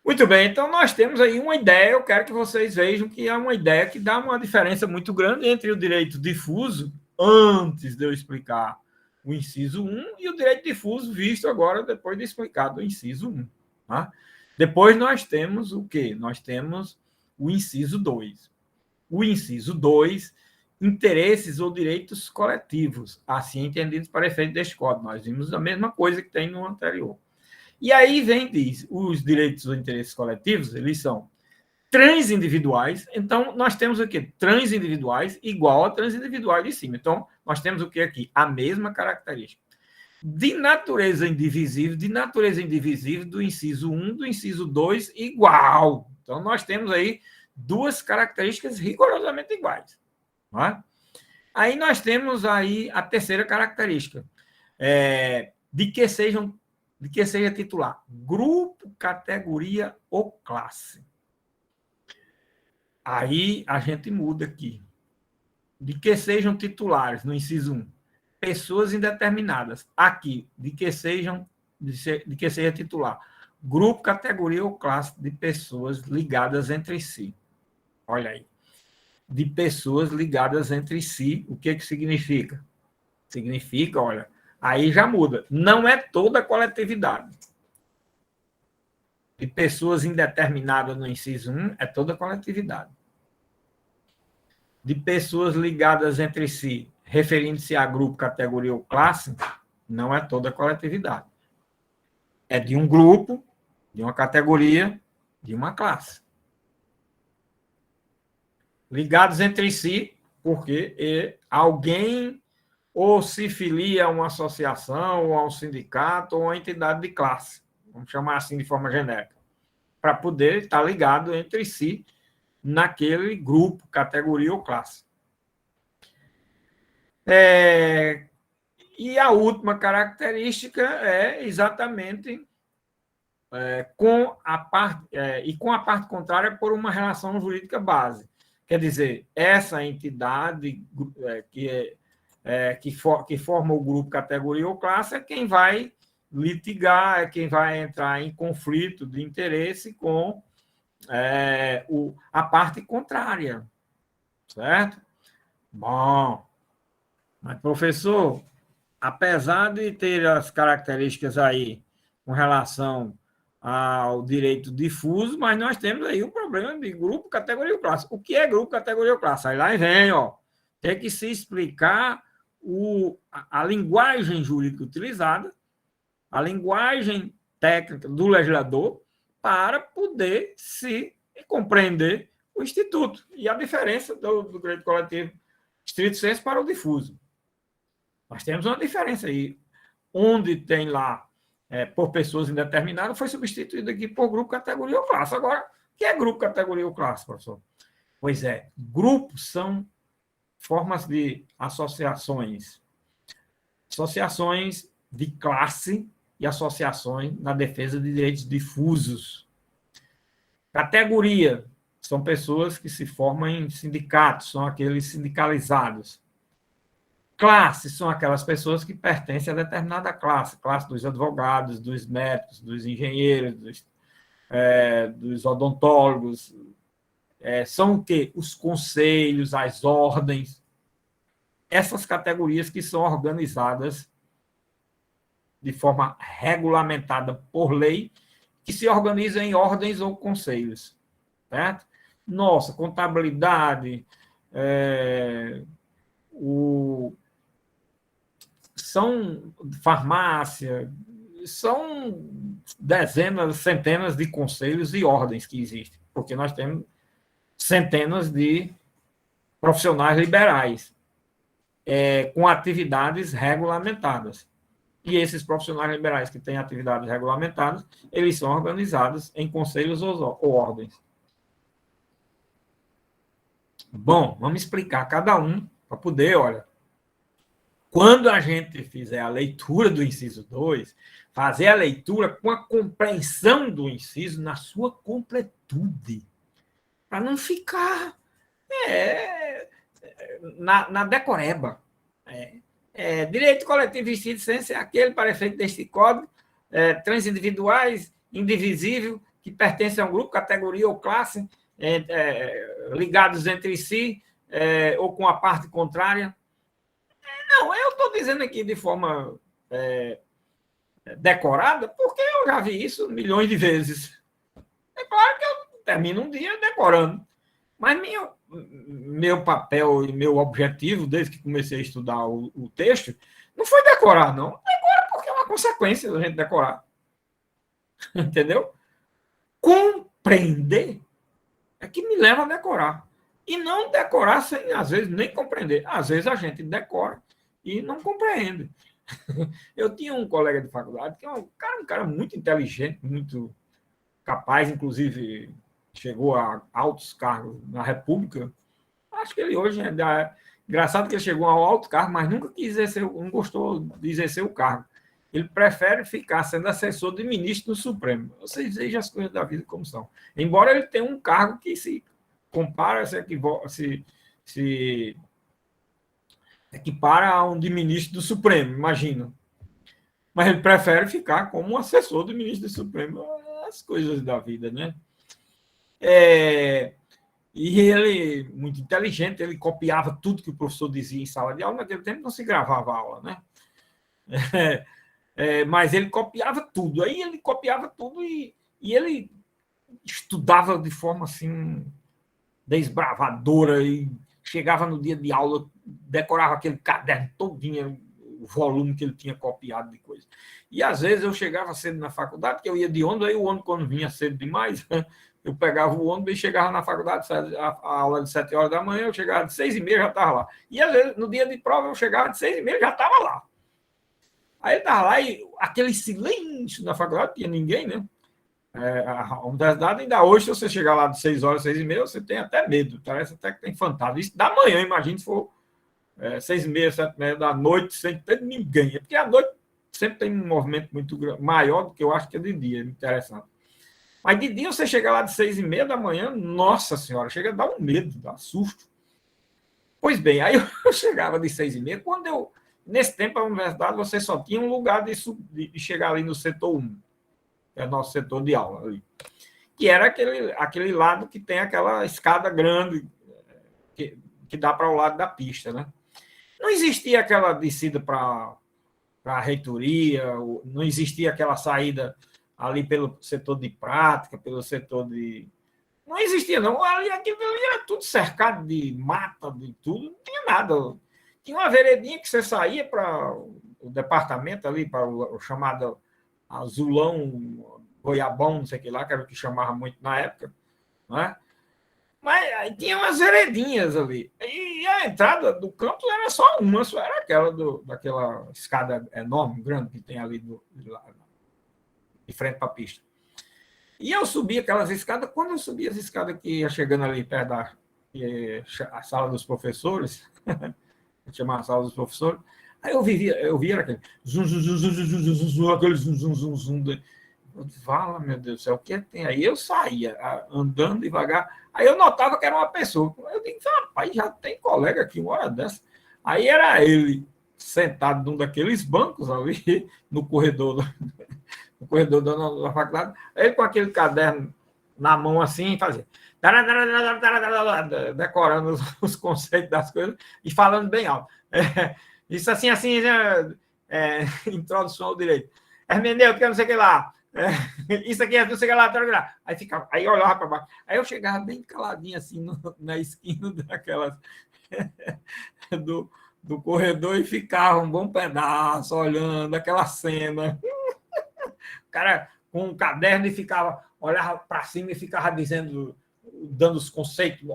Muito bem, então nós temos aí uma ideia, eu quero que vocês vejam que é uma ideia que dá uma diferença muito grande entre o direito difuso, antes de eu explicar o inciso 1, e o direito difuso visto agora, depois de explicar o inciso 1. Tá? Depois nós temos o quê? Nós temos o inciso 2. O inciso 2, interesses ou direitos coletivos, assim entendidos para efeito deste código. Nós vimos a mesma coisa que tem no anterior. E aí diz, os direitos ou interesses coletivos, eles são transindividuais. Então, nós temos o quê? Transindividuais igual a transindividuais de cima. Então, nós temos o quê aqui? A mesma característica. De natureza indivisível do inciso 1, do inciso 2, igual. Então, nós temos aí duas características rigorosamente iguais. Não é? Aí nós temos aí a terceira característica, de que seja titular: grupo, categoria ou classe. Aí a gente muda aqui. De que sejam titulares, no inciso 1, pessoas indeterminadas. Aqui, de que seja titular: grupo, categoria ou classe de pessoas ligadas entre si. Olha aí. De pessoas ligadas entre si, o que significa? Significa, olha, aí já muda. Não é toda a coletividade. De pessoas indeterminadas no inciso 1 é toda a coletividade. De pessoas ligadas entre si, referindo-se a grupo, categoria ou classe, não é toda a coletividade. É de um grupo, de uma categoria, de uma classe. Ligados entre si, porque alguém ou se filia a uma associação, ou a um sindicato, ou a uma entidade de classe, vamos chamar assim de forma genérica, para poder estar ligado entre si naquele grupo, categoria ou classe. E a última característica é exatamente com a parte contrária por uma relação jurídica base. Quer dizer, essa entidade que forma o grupo, categoria ou classe é quem vai litigar, é quem vai entrar em conflito de interesse com a parte contrária. Certo? Bom, mas, professor, apesar de ter as características aí com relação ao direito difuso, mas nós temos aí um problema de grupo, categoria ou classe. O que é grupo, categoria ou classe? Aí lá vem, tem que se explicar a linguagem jurídica utilizada, a linguagem técnica do legislador, para poder se compreender o instituto e a diferença do direito coletivo estrito sensu para o difuso. Nós temos uma diferença aí. Onde tem lá por pessoas indeterminadas, foi substituído aqui por grupo, categoria ou classe. Agora, o que é grupo, categoria ou classe, professor? Pois é, grupos são formas de associações de classe e associações na defesa de direitos difusos. Categoria são pessoas que se formam em sindicatos, são aqueles sindicalizados. Classe são aquelas pessoas que pertencem a determinada classe dos advogados, dos médicos, dos engenheiros, dos odontólogos. São o quê? Os conselhos, as ordens. Essas categorias que são organizadas de forma regulamentada por lei, que se organizam em ordens ou conselhos. Certo? Nossa, contabilidade, são farmácia, são dezenas, centenas de conselhos e ordens que existem, porque nós temos centenas de profissionais liberais com atividades regulamentadas. E esses profissionais liberais que têm atividades regulamentadas, eles são organizados em conselhos ou ordens. Bom, vamos explicar cada um para poder, olha, quando a gente fizer a leitura do inciso 2, fazer a leitura com a compreensão do inciso na sua completude, para não ficar na decoreba. Direito coletivo estrito sensu é aquele, para efeito deste código, transindividuais, indivisível, que pertencem a um grupo, categoria ou classe, ligados entre si, ou com a parte contrária. Não, eu estou dizendo aqui de forma decorada, porque eu já vi isso milhões de vezes. É claro que eu termino um dia decorando, mas meu papel e meu objetivo, desde que comecei a estudar o texto, não foi decorar, não. Decora porque é uma consequência da gente decorar. Entendeu? Compreender é que me leva a decorar. E não decorar sem, às vezes, nem compreender. Às vezes a gente decora e não compreende. Eu tinha um colega de faculdade que é um cara muito inteligente, muito capaz, inclusive chegou a altos cargos na República. Acho que ele hoje ainda Engraçado que ele chegou ao alto cargo, mas nunca quis exercer, não gostou de exercer o cargo. Ele prefere ficar sendo assessor de ministro do Supremo. Vocês vejam as coisas da vida como são. Embora ele tenha um cargo que se compara, se equipara a um de ministro do Supremo, imagina. Mas ele prefere ficar como assessor do ministro do Supremo. As coisas da vida, né? E ele, muito inteligente, ele copiava tudo que o professor dizia em sala de aula. Naquele tempo não se gravava aula, né? Mas ele copiava tudo. Aí ele copiava tudo e ele estudava de forma assim desbravadora e chegava no dia de aula, decorava aquele caderno todinho, o volume que ele tinha copiado de coisa. E às vezes eu chegava cedo na faculdade, porque eu ia de ônibus, aí o ônibus quando vinha cedo demais, eu pegava o ônibus e chegava na faculdade, a aula de 7 horas da manhã, eu chegava de 6h30, já estava lá. E às vezes no dia de prova eu chegava de 6h30, já estava lá. Aí ele estava lá e aquele silêncio na faculdade, não tinha ninguém, né? A universidade, ainda hoje, se você chegar lá de 6 horas, 6h30, você tem até medo, parece até que tem fantasma. Isso da manhã, imagina se for 6h30, 7h30 da noite, sem ter ninguém. É porque à noite sempre tem um movimento muito maior do que eu acho que é de dia, interessante. Mas de dia você chegar lá de 6h30 da manhã, nossa senhora, chega a dar um medo, dá um susto. Pois bem, aí eu chegava de 6h30, nesse tempo a universidade você só tinha um lugar de chegar ali no setor 1. É o nosso setor de aula ali, que era aquele lado que tem aquela escada grande que dá para o lado da pista, né? Não existia aquela descida para a reitoria, não existia aquela saída ali pelo setor de prática, pelo setor de... Não existia, não. Aquilo ali era tudo cercado de mata, de tudo, não tinha nada. Tinha uma veredinha que você saía para o departamento ali, para o chamado Azulão, Goiabão, não sei o que lá, que era o que chamava muito na época, né? Mas aí tinha umas veredinhas ali. E a entrada do campus era só uma, só era aquela daquela escada enorme, grande, que tem ali de frente para a pista. E eu subi aquelas escadas, quando eu subi as escadas que ia chegando ali perto da a sala dos professores, chamava a sala dos professores, aí eu via aquele zum, zum, zum, zum, zum, zum, zum, zum, aquele zum, zum, zum, zum. Fala, meu Deus do céu, o que tem aí? Eu saía andando devagar, aí eu notava que era uma pessoa. Eu digo, rapaz, já tem colega aqui uma hora dessa. Aí era ele, sentado num daqueles bancos ali, no corredor da faculdade, ele com aquele caderno na mão assim, fazia decorando os conceitos das coisas e falando bem alto. Isso assim, introdução ao direito. Hermenêutica, não sei o que lá. Isso aqui é não sei o que lá. Aí eu olhava para baixo. Aí eu chegava bem caladinho assim na esquina daquelas do corredor e ficava um bom pedaço olhando aquela cena. O cara com um caderno e olhava para cima e ficava dando os conceitos,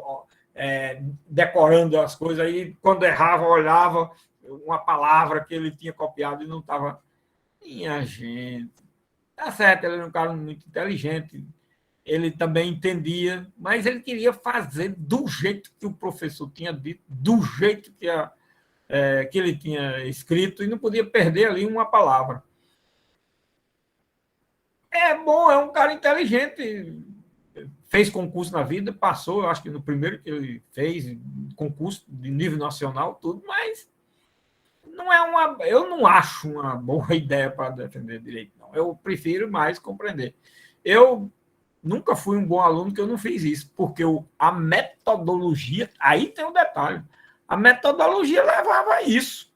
decorando as coisas. Aí, quando errava, olhava uma palavra que ele tinha copiado e não estava. Minha gente. Tá certo, ele era um cara muito inteligente, ele também entendia, mas ele queria fazer do jeito que o professor tinha dito, do jeito que ele tinha escrito, e não podia perder ali uma palavra. É bom, é um cara inteligente, fez concurso na vida, passou, eu acho que no primeiro que ele fez, concurso de nível nacional, tudo, mas eu não acho uma boa ideia para defender direito, não. Eu prefiro mais compreender. Eu nunca fui um bom aluno que eu não fiz isso, porque a metodologia, aí tem um detalhe, a metodologia levava a isso.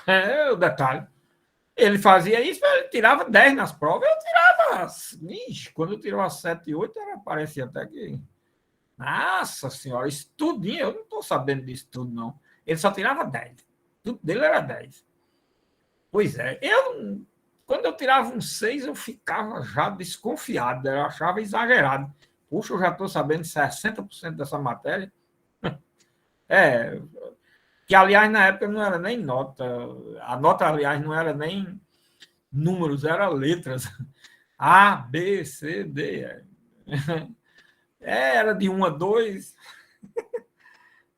É o detalhe. Ele fazia isso, ele tirava 10 nas provas, eu tirava. Quando eu tirava 7 e 8, parecia até que. Nossa senhora, isso tudinho, eu não estou sabendo disso tudo, não. Ele só tirava 10. Tudo dele era 10. Pois é, quando eu tirava um 6, eu ficava já desconfiado, eu achava exagerado. Puxa, eu já estou sabendo 60% dessa matéria. Que, aliás, na época não era nem nota. A nota, aliás, não era nem números, era letras. A, B, C, D. Era de 1 a 2.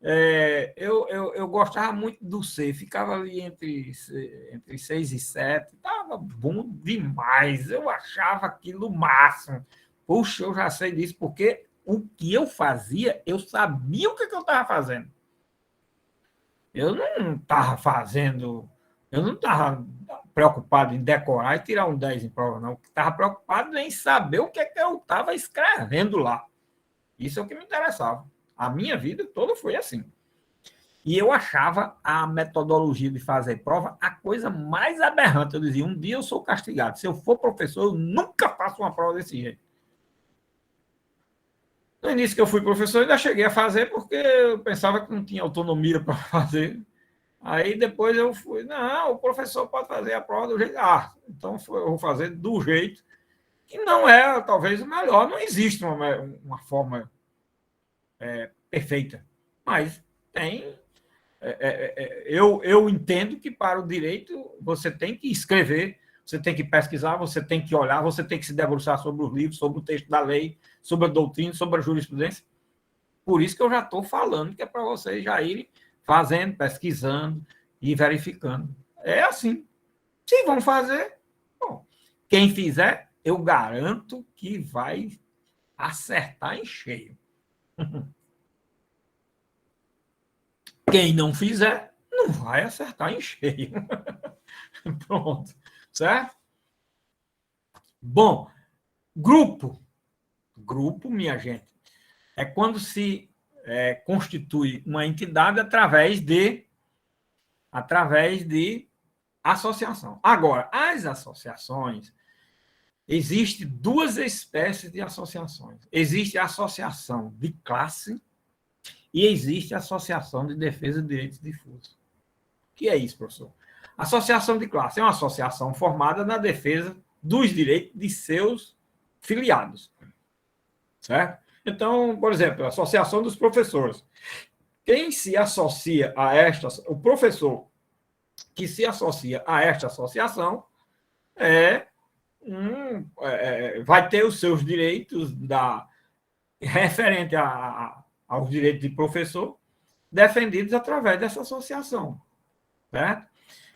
Eu gostava muito do C, ficava ali entre 6 e 7, estava bom demais, eu achava aquilo o máximo. Puxa, eu já sei disso, porque o que eu fazia, eu sabia o que eu estava fazendo. Eu não estava fazendo, eu não estava preocupado em decorar e tirar um 10 em prova, não. Estava preocupado em saber o que é que eu estava escrevendo lá. Isso é o que me interessava. A minha vida toda foi assim. E eu achava a metodologia de fazer prova a coisa mais aberrante. Eu dizia, um dia eu sou castigado. Se eu for professor, eu nunca faço uma prova desse jeito. No início que eu fui professor, eu ainda cheguei a fazer porque eu pensava que não tinha autonomia para fazer. Aí depois eu fui, não, o professor pode fazer a prova do jeito. Ah, então eu vou fazer do jeito que não é talvez o melhor. Não existe uma forma perfeita, mas tem. Eu entendo que para o direito você tem que escrever, você tem que pesquisar, você tem que olhar, você tem que se debruçar sobre os livros, sobre o texto da lei, sobre a doutrina, sobre a jurisprudência. Por isso que eu já estou falando que é para vocês já irem fazendo, pesquisando e verificando. É assim. Se vão fazer, bom, quem fizer, eu garanto que vai acertar em cheio. Quem não fizer, não vai acertar em cheio. Pronto. Certo? Bom, grupo. Grupo, minha gente, é quando se constitui uma entidade através de associação. Agora, as associações, existem duas espécies de associações. Existe a associação de classe e existe a associação de defesa de direitos difusos. O que é isso, professor? Associação de classe é uma associação formada na defesa dos direitos de seus filiados. Certo? Então, por exemplo, a associação dos professores. Quem se associa a o professor que se associa a esta associação vai ter os seus direitos referente aos direitos de professor defendidos através dessa associação. Certo?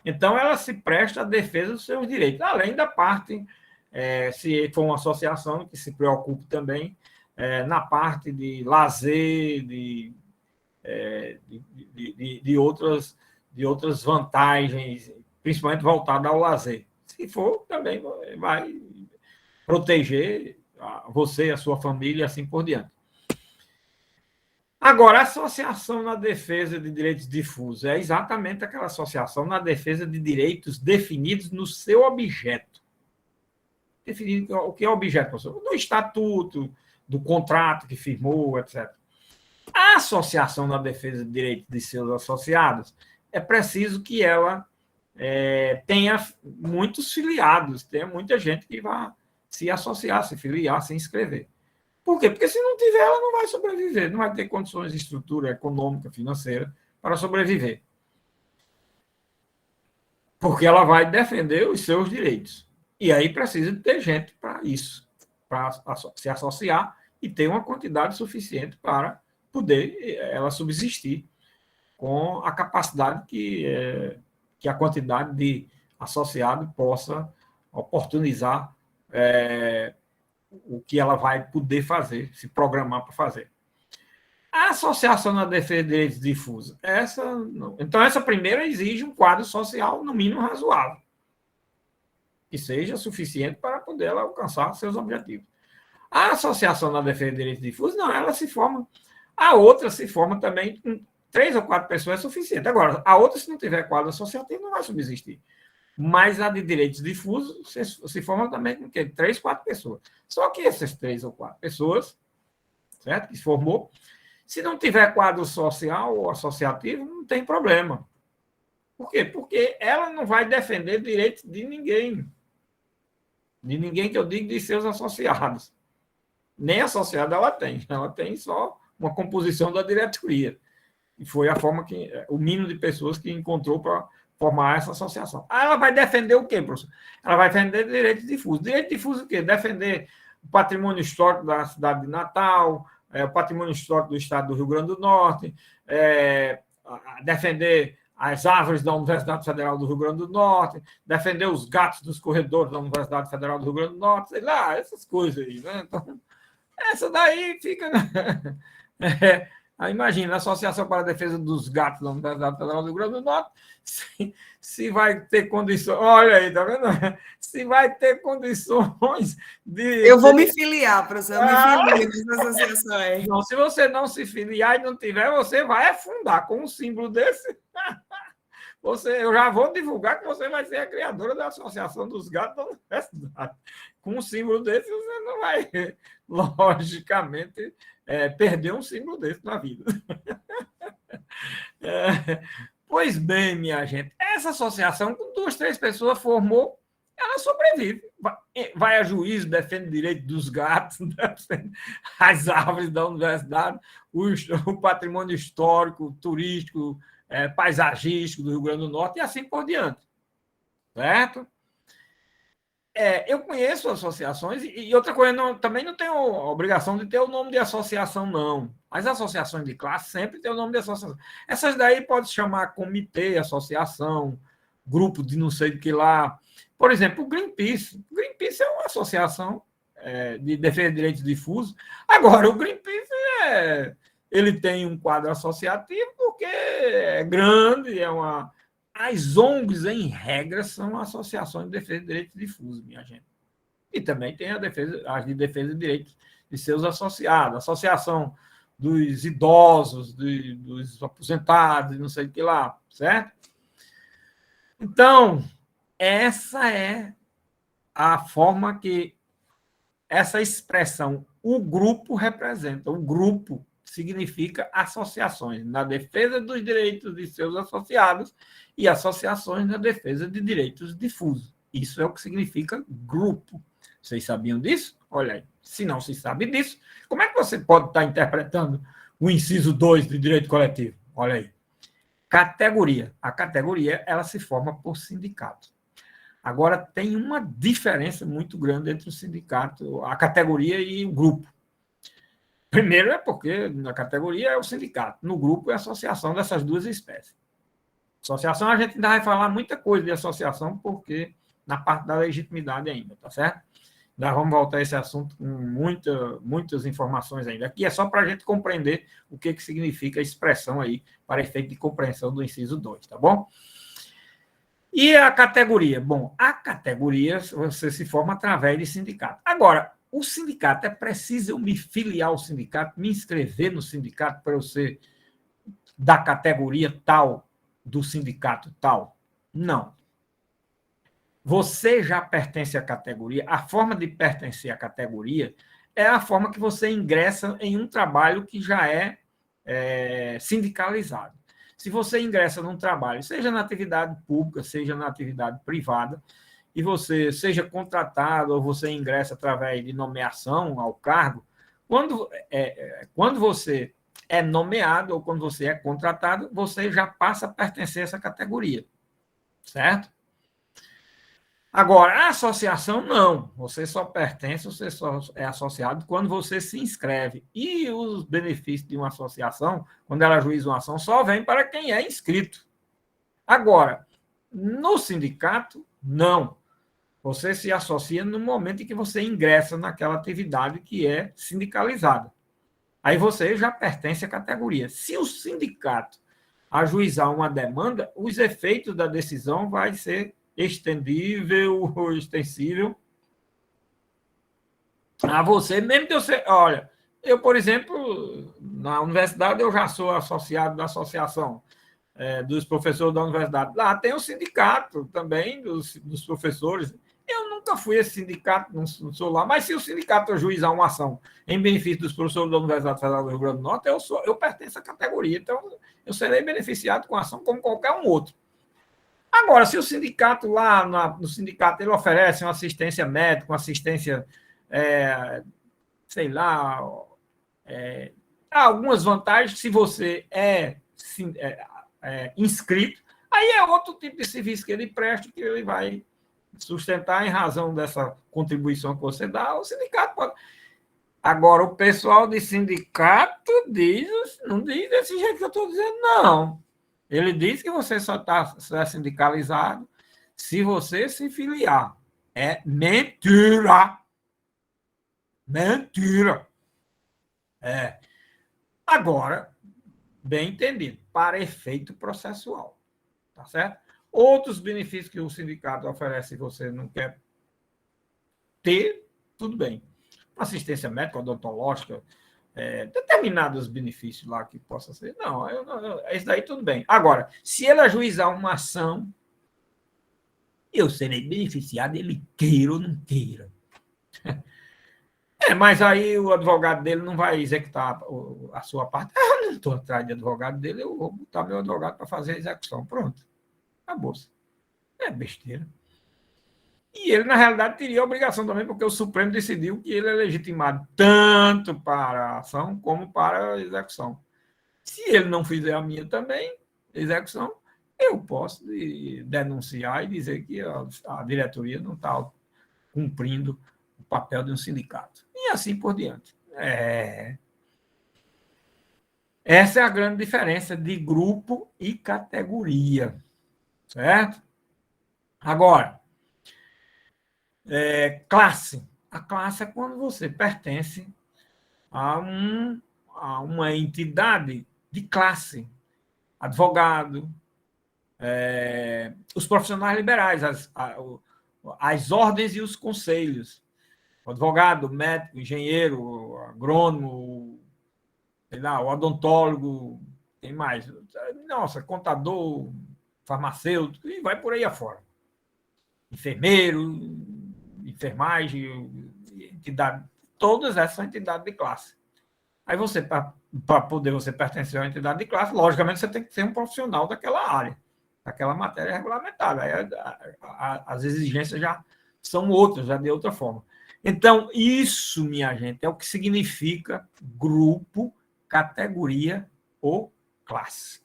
Então, ela se presta à defesa dos seus direitos, além da parte, se for uma associação que se preocupe também na parte de lazer, de outras vantagens, principalmente voltada ao lazer. Se for, também vai proteger você, a sua família e assim por diante. Agora, a associação na defesa de direitos difusos é exatamente aquela associação na defesa de direitos definidos no seu objeto. Definido o que é objeto, professor? Do estatuto, do contrato que firmou, etc. A associação na defesa de direitos de seus associados é preciso que ela tenha muitos filiados, tenha muita gente que vá se associar, se filiar, se inscrever. Por quê? Porque se não tiver, ela não vai sobreviver, não vai ter condições de estrutura econômica, financeira para sobreviver. Porque ela vai defender os seus direitos. E aí precisa ter gente para isso, para se associar e ter uma quantidade suficiente para poder ela subsistir com a capacidade que a quantidade de associado possa oportunizar o que ela vai poder fazer, se programar para fazer. A associação na defesa de direitos difusos, então essa primeira exige um quadro social, no mínimo, razoável, que seja suficiente para poder ela alcançar seus objetivos. A associação na defesa de direitos difusos, não, ela se forma. A outra se forma também com 3 ou 4 pessoas é suficiente. Agora, a outra, se não tiver quadro associativo, não vai subsistir. Mas a de direitos difusos se forma também com 3, 4 pessoas. Só que essas 3 ou 4 pessoas, certo? Que se formou, se não tiver quadro social ou associativo, não tem problema. Por quê? Porque ela não vai defender direitos de ninguém. De ninguém que eu digo de seus associados. Nem associado ela tem só uma composição da diretoria. E foi a forma o mínimo de pessoas que encontrou para formar essa associação. Ela vai defender o quê, professor? Ela vai defender direitos difusos. Direito difuso o quê? Defender o patrimônio histórico da cidade de Natal, o patrimônio histórico do Estado do Rio Grande do Norte, defender as árvores da Universidade Federal do Rio Grande do Norte, defender os gatos dos corredores da Universidade Federal do Rio Grande do Norte, sei lá, essas coisas aí. Né? Então, essa daí fica... Imagina, a Associação para a Defesa dos Gatos da Universidade Federal do Rio Grande do Norte, se vai ter condições... Olha aí, tá vendo? Se vai ter condições de... Eu vou me filiar, professor, eu me filio nessa associação aí. Não, se você não se filiar e não tiver, você vai afundar com um símbolo desse. Eu já vou divulgar que você vai ser a criadora da Associação dos Gatos da Universidade. Com um símbolo desse, você não vai, logicamente, perder um símbolo desse na vida. Pois bem, minha gente, essa associação, com 2, 3 pessoas formou, ela sobrevive. Vai a juízo, defende o direito dos gatos, defende as árvores da universidade, o patrimônio histórico, turístico, paisagístico do Rio Grande do Norte e assim por diante. Certo? Eu conheço associações e outra coisa, também não tenho a obrigação de ter o nome de associação, não. As associações de classe sempre têm o nome de associação. Essas daí pode se chamar comitê, associação, grupo de não sei do que lá. Por exemplo, o Greenpeace. O Greenpeace é uma associação de defesa de direitos difusos. Agora, o Greenpeace ele tem um quadro associativo porque é grande, As ONGs, em regra, são associações de defesa de direitos difusos, minha gente. E também tem as de defesa de direitos de seus associados, associação dos idosos, dos aposentados, não sei o que lá, certo? Então, essa é a forma que essa expressão, o grupo representa. O grupo significa associações na defesa dos direitos de seus associados e associações na defesa de direitos difusos. Isso é o que significa grupo. Vocês sabiam disso? Olha aí. Se não se sabe disso, como é que você pode estar interpretando o inciso 2 de direito coletivo? Olha aí. Categoria. A categoria, ela se forma por sindicato. Agora, tem uma diferença muito grande entre o sindicato, a categoria e o grupo. Primeiro é porque na categoria é o sindicato, no grupo é a associação dessas duas espécies. Associação, a gente ainda vai falar muita coisa de associação, porque na parte da legitimidade ainda, tá certo? Nós vamos voltar a esse assunto com muitas informações ainda. Aqui é só para a gente compreender o que significa a expressão aí, para efeito de compreensão do inciso 2, tá bom? E a categoria? Bom, a categoria você se forma através de sindicato. Agora, o sindicato, é preciso eu me filiar ao sindicato, me inscrever no sindicato para eu ser da categoria tal, do sindicato tal? Não. Você já pertence à categoria. A forma de pertencer à categoria é a forma que você ingressa em um trabalho que já é sindicalizado. Se você ingressa num trabalho, seja na atividade pública, seja na atividade privada, e você seja contratado ou você ingressa através de nomeação ao cargo, quando você é nomeado ou quando você é contratado, você já passa a pertencer a essa categoria, certo? Agora, a associação, não. Você só pertence, você só é associado quando você se inscreve. E os benefícios de uma associação, quando ela ajuiza uma ação, só vem para quem é inscrito. Agora, no sindicato, não. Você se associa no momento em que você ingressa naquela atividade que é sindicalizada. Aí você já pertence à categoria. Se o sindicato ajuizar uma demanda, os efeitos da decisão vai ser estendível ou extensível a você, mesmo que você... Olha, eu, por exemplo, na universidade, eu já sou associado da associação dos professores da universidade. Lá tem o sindicato também dos professores. Eu nunca fui esse sindicato, não sou lá, mas se o sindicato ajuizar uma ação em benefício dos professores da Universidade Federal do Rio Grande do Norte, eu pertenço à categoria, então eu serei beneficiado com a ação como qualquer um outro. Agora, se o sindicato lá, no sindicato, ele oferece uma assistência médica, uma assistência, sei lá, algumas vantagens, se você é inscrito, aí é outro tipo de serviço que ele presta, que ele vai sustentar em razão dessa contribuição que você dá. O sindicato pode... Agora, o pessoal de sindicato não diz desse jeito que eu estou dizendo, não. Ele diz que você só está sindicalizado se você se filiar. É mentira. Mentira. É. Agora, bem entendido, para efeito processual. Tá certo? Outros benefícios que o sindicato oferece e você não quer ter, tudo bem. Assistência médica, odontológica, determinados benefícios lá que possa ser. Não, isso daí tudo bem. Agora, se ele ajuizar uma ação, eu serei beneficiado, ele queira ou não queira. Mas aí o advogado dele não vai executar a sua parte. Eu não estou atrás de advogado dele, eu vou botar meu advogado para fazer a execução. Pronto. Acabou-se. É besteira. E ele, na realidade, teria a obrigação também, porque o Supremo decidiu que ele é legitimado tanto para a ação como para a execução. Se ele não fizer a minha também, execução, eu posso denunciar e dizer que a diretoria não está cumprindo o papel de um sindicato. E assim por diante. Essa é a grande diferença de grupo e categoria. Certo? Agora, classe. A classe é quando você pertence a uma entidade de classe. Advogado, os profissionais liberais, as ordens e os conselhos. O advogado, médico, engenheiro, agrônomo, sei lá, o odontólogo, tem mais. Nossa, contador, farmacêutico, e vai por aí afora. Enfermeiro, enfermagem, entidade, todas essas são entidades de classe. Aí você, para poder você pertencer a uma entidade de classe, logicamente você tem que ser um profissional daquela área, daquela matéria regulamentada. Aí as exigências já são outras, já de outra forma. Então, isso, minha gente, é o que significa grupo, categoria ou classe.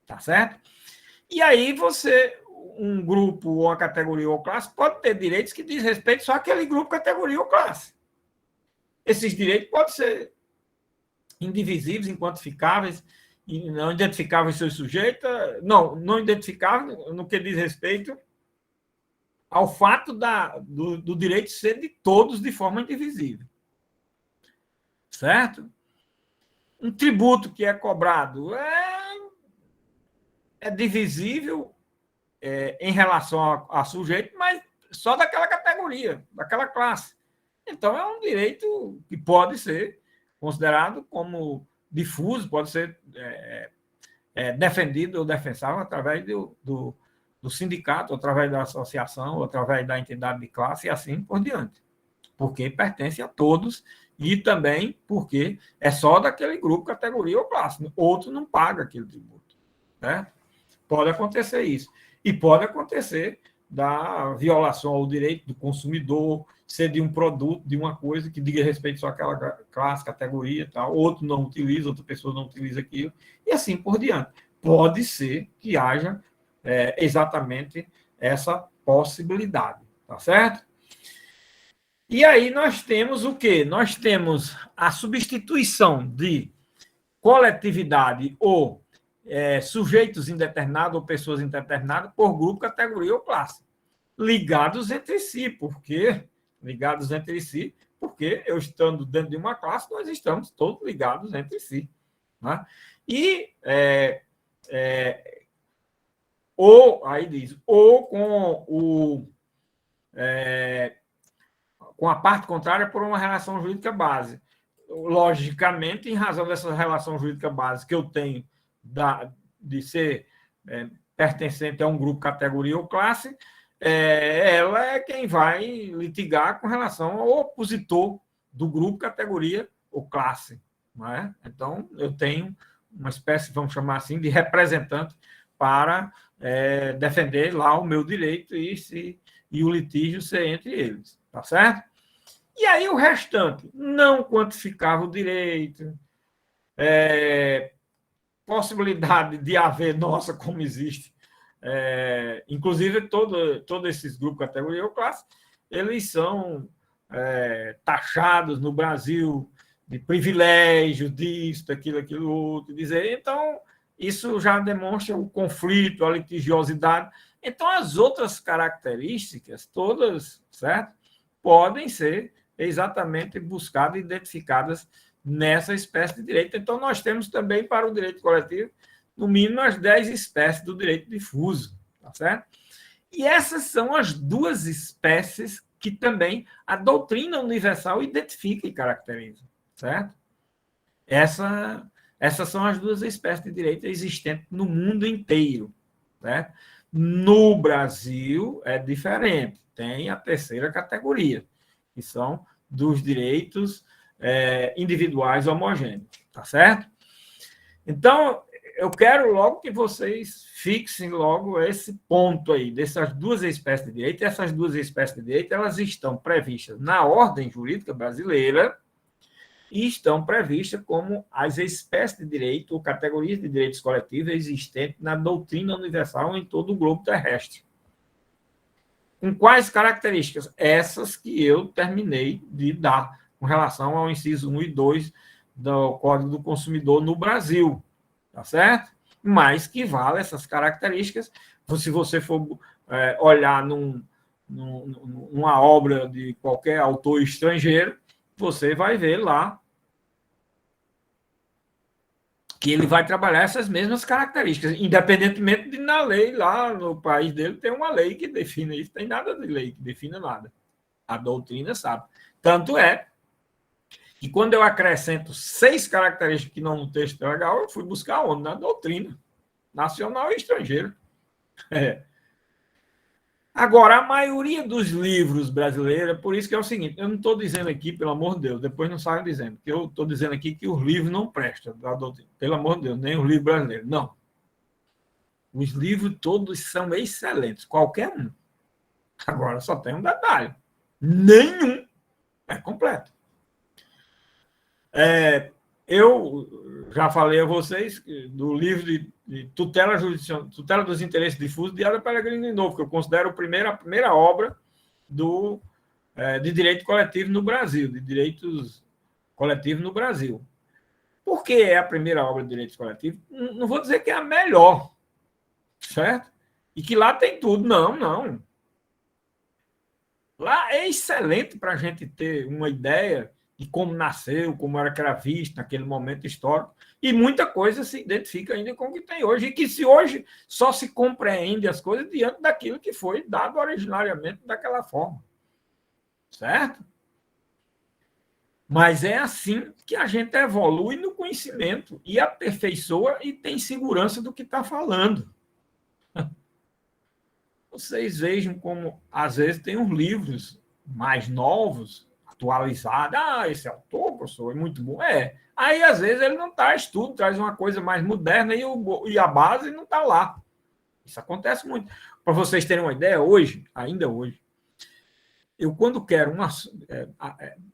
Tá certo? E aí um grupo ou uma categoria ou classe pode ter direitos que diz respeito só àquele grupo, categoria ou classe. Esses direitos podem ser indivisíveis, inquantificáveis, não identificáveis em seu sujeito, não identificáveis no que diz respeito ao fato do direito ser de todos de forma indivisível. Certo? Um tributo que é cobrado é divisível em relação a sujeito, mas só daquela categoria, daquela classe. Então, é um direito que pode ser considerado como difuso, pode ser defendido ou defensável através do sindicato, através da associação, através da entidade de classe e assim por diante. Porque pertence a todos e também porque é só daquele grupo, categoria ou classe. Outro não paga aquele tributo. Né? Pode acontecer isso. E pode acontecer da violação ao direito do consumidor, ser de um produto, de uma coisa que diga respeito só àquela classe, categoria, tal. Outro não utiliza, outra pessoa não utiliza aquilo, e assim por diante. Pode ser que haja exatamente essa possibilidade, tá certo? E aí nós temos o quê? Nós temos a substituição de coletividade ou sujeitos indeterminados ou pessoas indeterminadas por grupo, categoria ou classe. Ligados entre si, porque eu estando dentro de uma classe, nós estamos todos ligados entre si. Né? E aí diz, ou com a parte contrária por uma relação jurídica base. Logicamente, em razão dessa relação jurídica base que eu tenho de ser pertencente a um grupo, categoria ou classe, ela é quem vai litigar com relação ao opositor do grupo, categoria ou classe. Não é? Então, eu tenho uma espécie, vamos chamar assim, de representante para defender lá o meu direito e o litígio ser entre eles. Tá certo? E aí o restante não quantificava o direito, possibilidade de haver, nossa, como existe, inclusive todos esses grupos, categoria ou classe, eles são taxados no Brasil de privilégio, disso, daquilo, aquilo outro, dizer, então, isso já demonstra o conflito, a litigiosidade. Então, as outras características, todas, certo? Podem ser exatamente buscadas e identificadas nessa espécie de direito. Então, nós temos também, para o direito coletivo, no mínimo, as 10 espécies do direito difuso, tá certo? E essas são as duas espécies que também a doutrina universal identifica e caracteriza, certo? Essas são as duas espécies de direito existentes no mundo inteiro, certo? No Brasil é diferente, tem a terceira categoria, que são dos direitos individuais homogêneos, tá certo? Então, eu quero logo que vocês fixem logo esse ponto aí, dessas duas espécies de direito. Essas duas espécies de direito, elas estão previstas na ordem jurídica brasileira e estão previstas como as espécies de direito ou categorias de direitos coletivos existentes na doutrina universal em todo o globo terrestre. Com quais características? Essas que eu terminei de dar com relação ao inciso 1 e 2 do Código do Consumidor no Brasil, tá certo? Mas que vale essas características. Se você for olhar numa obra de qualquer autor estrangeiro, você vai ver lá que ele vai trabalhar essas mesmas características, independentemente de na lei lá no país dele ter uma lei que defina isso, tem nada de lei que defina nada. A doutrina sabe. Tanto é que quando eu acrescento 6 características que não no texto legal, eu fui buscar onde? Na doutrina nacional e estrangeira. Agora, a maioria dos livros brasileiros, por isso que é o seguinte, eu não estou dizendo aqui, pelo amor de Deus, depois não saiam dizendo, que eu estou dizendo aqui que os livros não prestam, pelo amor de Deus, nem os livros brasileiros, não. Os livros todos são excelentes, qualquer um. Agora, só tem um detalhe, nenhum é completo. Eu já falei a vocês do livro de tutela dos interesses difusos de Ada Pellegrini de Novo, que eu considero a primeira obra de direito coletivo no Brasil, de direitos coletivos no Brasil. Por que é a primeira obra de direitos coletivos? Não vou dizer que é a melhor, certo? E que lá tem tudo. Não. Lá é excelente para a gente ter uma ideia de como nasceu, como era que era visto naquele momento histórico, e muita coisa se identifica ainda com o que tem hoje, e que se hoje só se compreende as coisas diante daquilo que foi dado originariamente daquela forma. Certo? Mas é assim que a gente evolui no conhecimento e aperfeiçoa e tem segurança do que está falando. Vocês vejam como, às vezes, tem uns livros mais novos, atualizados. Esse autor, professor, é muito bom. Aí, às vezes, ele não traz tudo, traz uma coisa mais moderna e a base não está lá. Isso acontece muito. Para vocês terem uma ideia, ainda hoje, eu, quando quero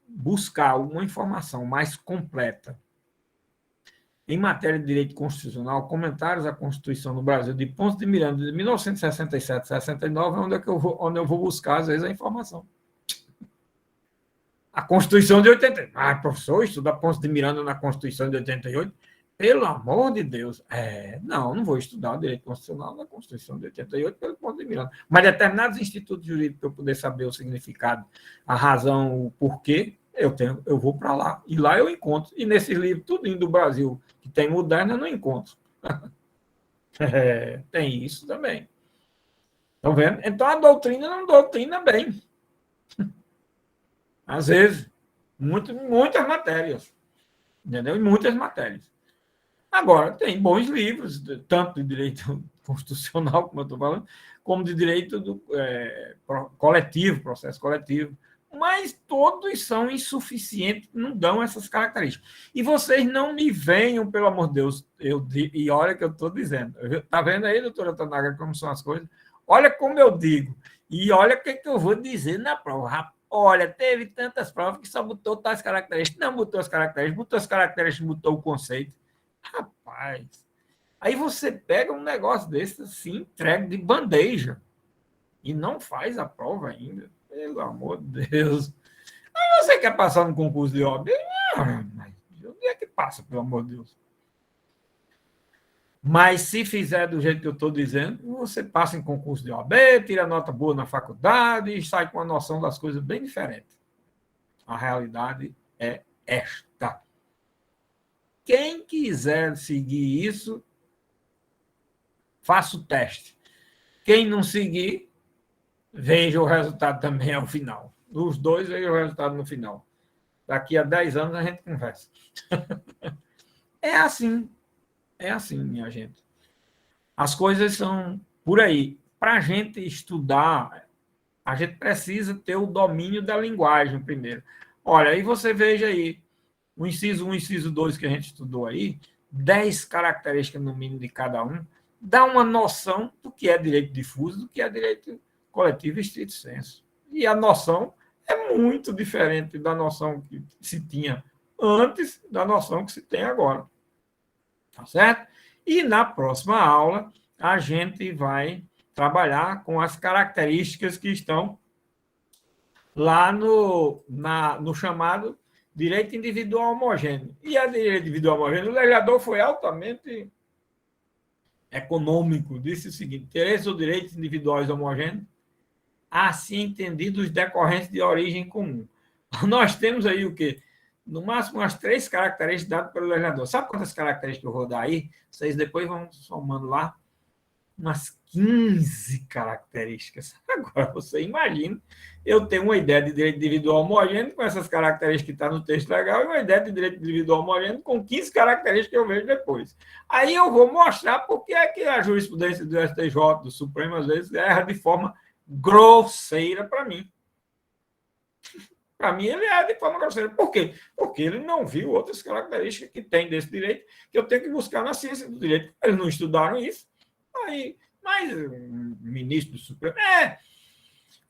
buscar uma informação mais completa em matéria de direito constitucional, comentários à Constituição no Brasil, de Ponce de Miranda, de 1967, 69, onde eu vou buscar, às vezes, a informação. A Constituição de 88. Professor, estudar Ponce de Miranda na Constituição de 88? Pelo amor de Deus. Não vou estudar o direito constitucional na Constituição de 88 pelo Ponce de Miranda. Mas determinados institutos jurídicos, para eu poder saber o significado, a razão, o porquê, eu vou para lá. E lá eu encontro. E nesses livros, tudinho do Brasil, que tem moderno, eu não encontro. Tem isso também. Estão vendo? Então, a doutrina não doutrina bem. Às vezes, muitas matérias. Entendeu? Em muitas matérias. Agora, tem bons livros, tanto de direito constitucional, como eu estou falando, como de direito coletivo, processo coletivo. Mas todos são insuficientes, não dão essas características. E vocês não me venham, pelo amor de Deus, e olha o que eu estou dizendo. Está vendo aí, doutora Tanagra, como são as coisas? Olha como eu digo. E olha o que eu vou dizer na prova. Olha, teve tantas provas que só botou tais características. Não botou as características, botou o conceito. Rapaz, aí você pega um negócio desse assim, entrega de bandeja e não faz a prova ainda. Pelo amor de Deus. Você quer passar no concurso de OAB? Onde é que passa, pelo amor de Deus? Mas se fizer do jeito que eu estou dizendo, você passa em concurso de OAB, tira nota boa na faculdade e sai com a noção das coisas bem diferente. A realidade é esta. Quem quiser seguir isso, faça o teste. Quem não seguir, veja o resultado também ao final. Os dois vejam o resultado no final. Daqui a 10 anos a gente conversa. É assim, minha gente. As coisas são por aí. Para a gente estudar, a gente precisa ter o domínio da linguagem primeiro. Olha, aí você veja aí, o inciso 1 e o inciso 2 que a gente estudou aí, 10 características no mínimo de cada um, dá uma noção do que é direito difuso, do que é direito coletivo estrito sensu. E a noção é muito diferente da noção que se tinha antes da noção que se tem agora. Tá certo? E na próxima aula, a gente vai trabalhar com as características que estão lá no chamado direito individual homogêneo. E a direito individual homogêneo, o legislador foi altamente econômico, disse o seguinte: interesses ou direitos individuais homogêneos, assim entendidos decorrentes de origem comum. Nós temos aí o quê? No máximo, umas 3 características dadas pelo legislador. Sabe quantas características eu vou dar aí? Vocês depois vão somando lá. Umas 15 características. Agora, você imagina, eu tenho uma ideia de direito individual homogêneo com essas características que estão no texto legal e uma ideia de direito individual homogêneo com 15 características que eu vejo depois. Aí eu vou mostrar por que é que a jurisprudência do STJ, do Supremo, às vezes, erra de forma grosseira para mim. Para mim, ele é de forma grosseira. Por quê? Porque ele não viu outras características que tem desse direito que eu tenho que buscar na ciência do direito. Eles não estudaram isso. Aí, mas o ministro do Supremo...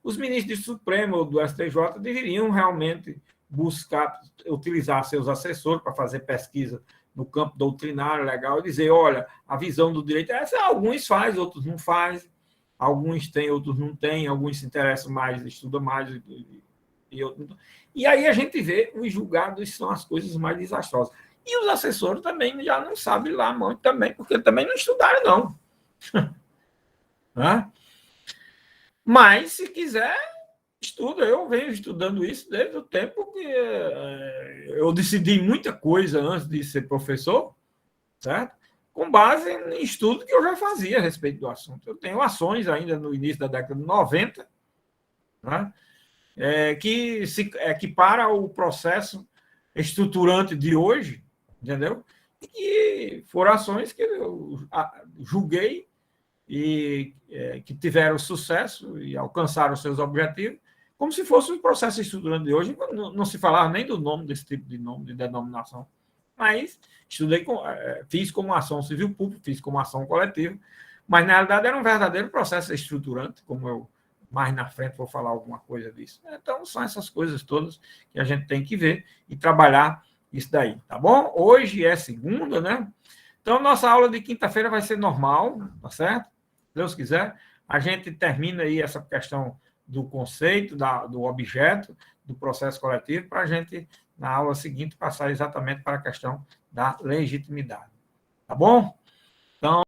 os ministros do Supremo ou do STJ deveriam realmente buscar, utilizar seus assessores para fazer pesquisa no campo doutrinário, legal, e dizer, olha, a visão do direito é essa. Alguns fazem, outros não fazem. Alguns têm, outros não têm. Alguns se interessam mais, estudam mais... E aí a gente vê os julgados são as coisas mais desastrosas. E os assessores também já não sabem lá muito também, porque também não estudaram, não. Mas, se quiser, estuda. Eu venho estudando isso desde o tempo que eu decidi muita coisa antes de ser professor, certo? Com base em estudo que eu já fazia a respeito do assunto. Eu tenho ações ainda no início da década de 90, né? Que se equipara ao processo estruturante de hoje, entendeu? E que foram ações que eu julguei e que tiveram sucesso e alcançaram seus objetivos, como se fosse um processo estruturante de hoje. Não se falava nem do nome desse tipo de nome, de denominação, mas fiz como ação civil pública, fiz como ação coletiva, mas na realidade era um verdadeiro processo estruturante, como eu mais na frente vou falar alguma coisa disso. Então, são essas coisas todas que a gente tem que ver e trabalhar isso daí, tá bom? Hoje é segunda, né? Então, nossa aula de quinta-feira vai ser normal, tá certo? Se Deus quiser. A gente termina aí essa questão do conceito, do objeto, do processo coletivo, para a gente, na aula seguinte, passar exatamente para a questão da legitimidade. Tá bom? Então,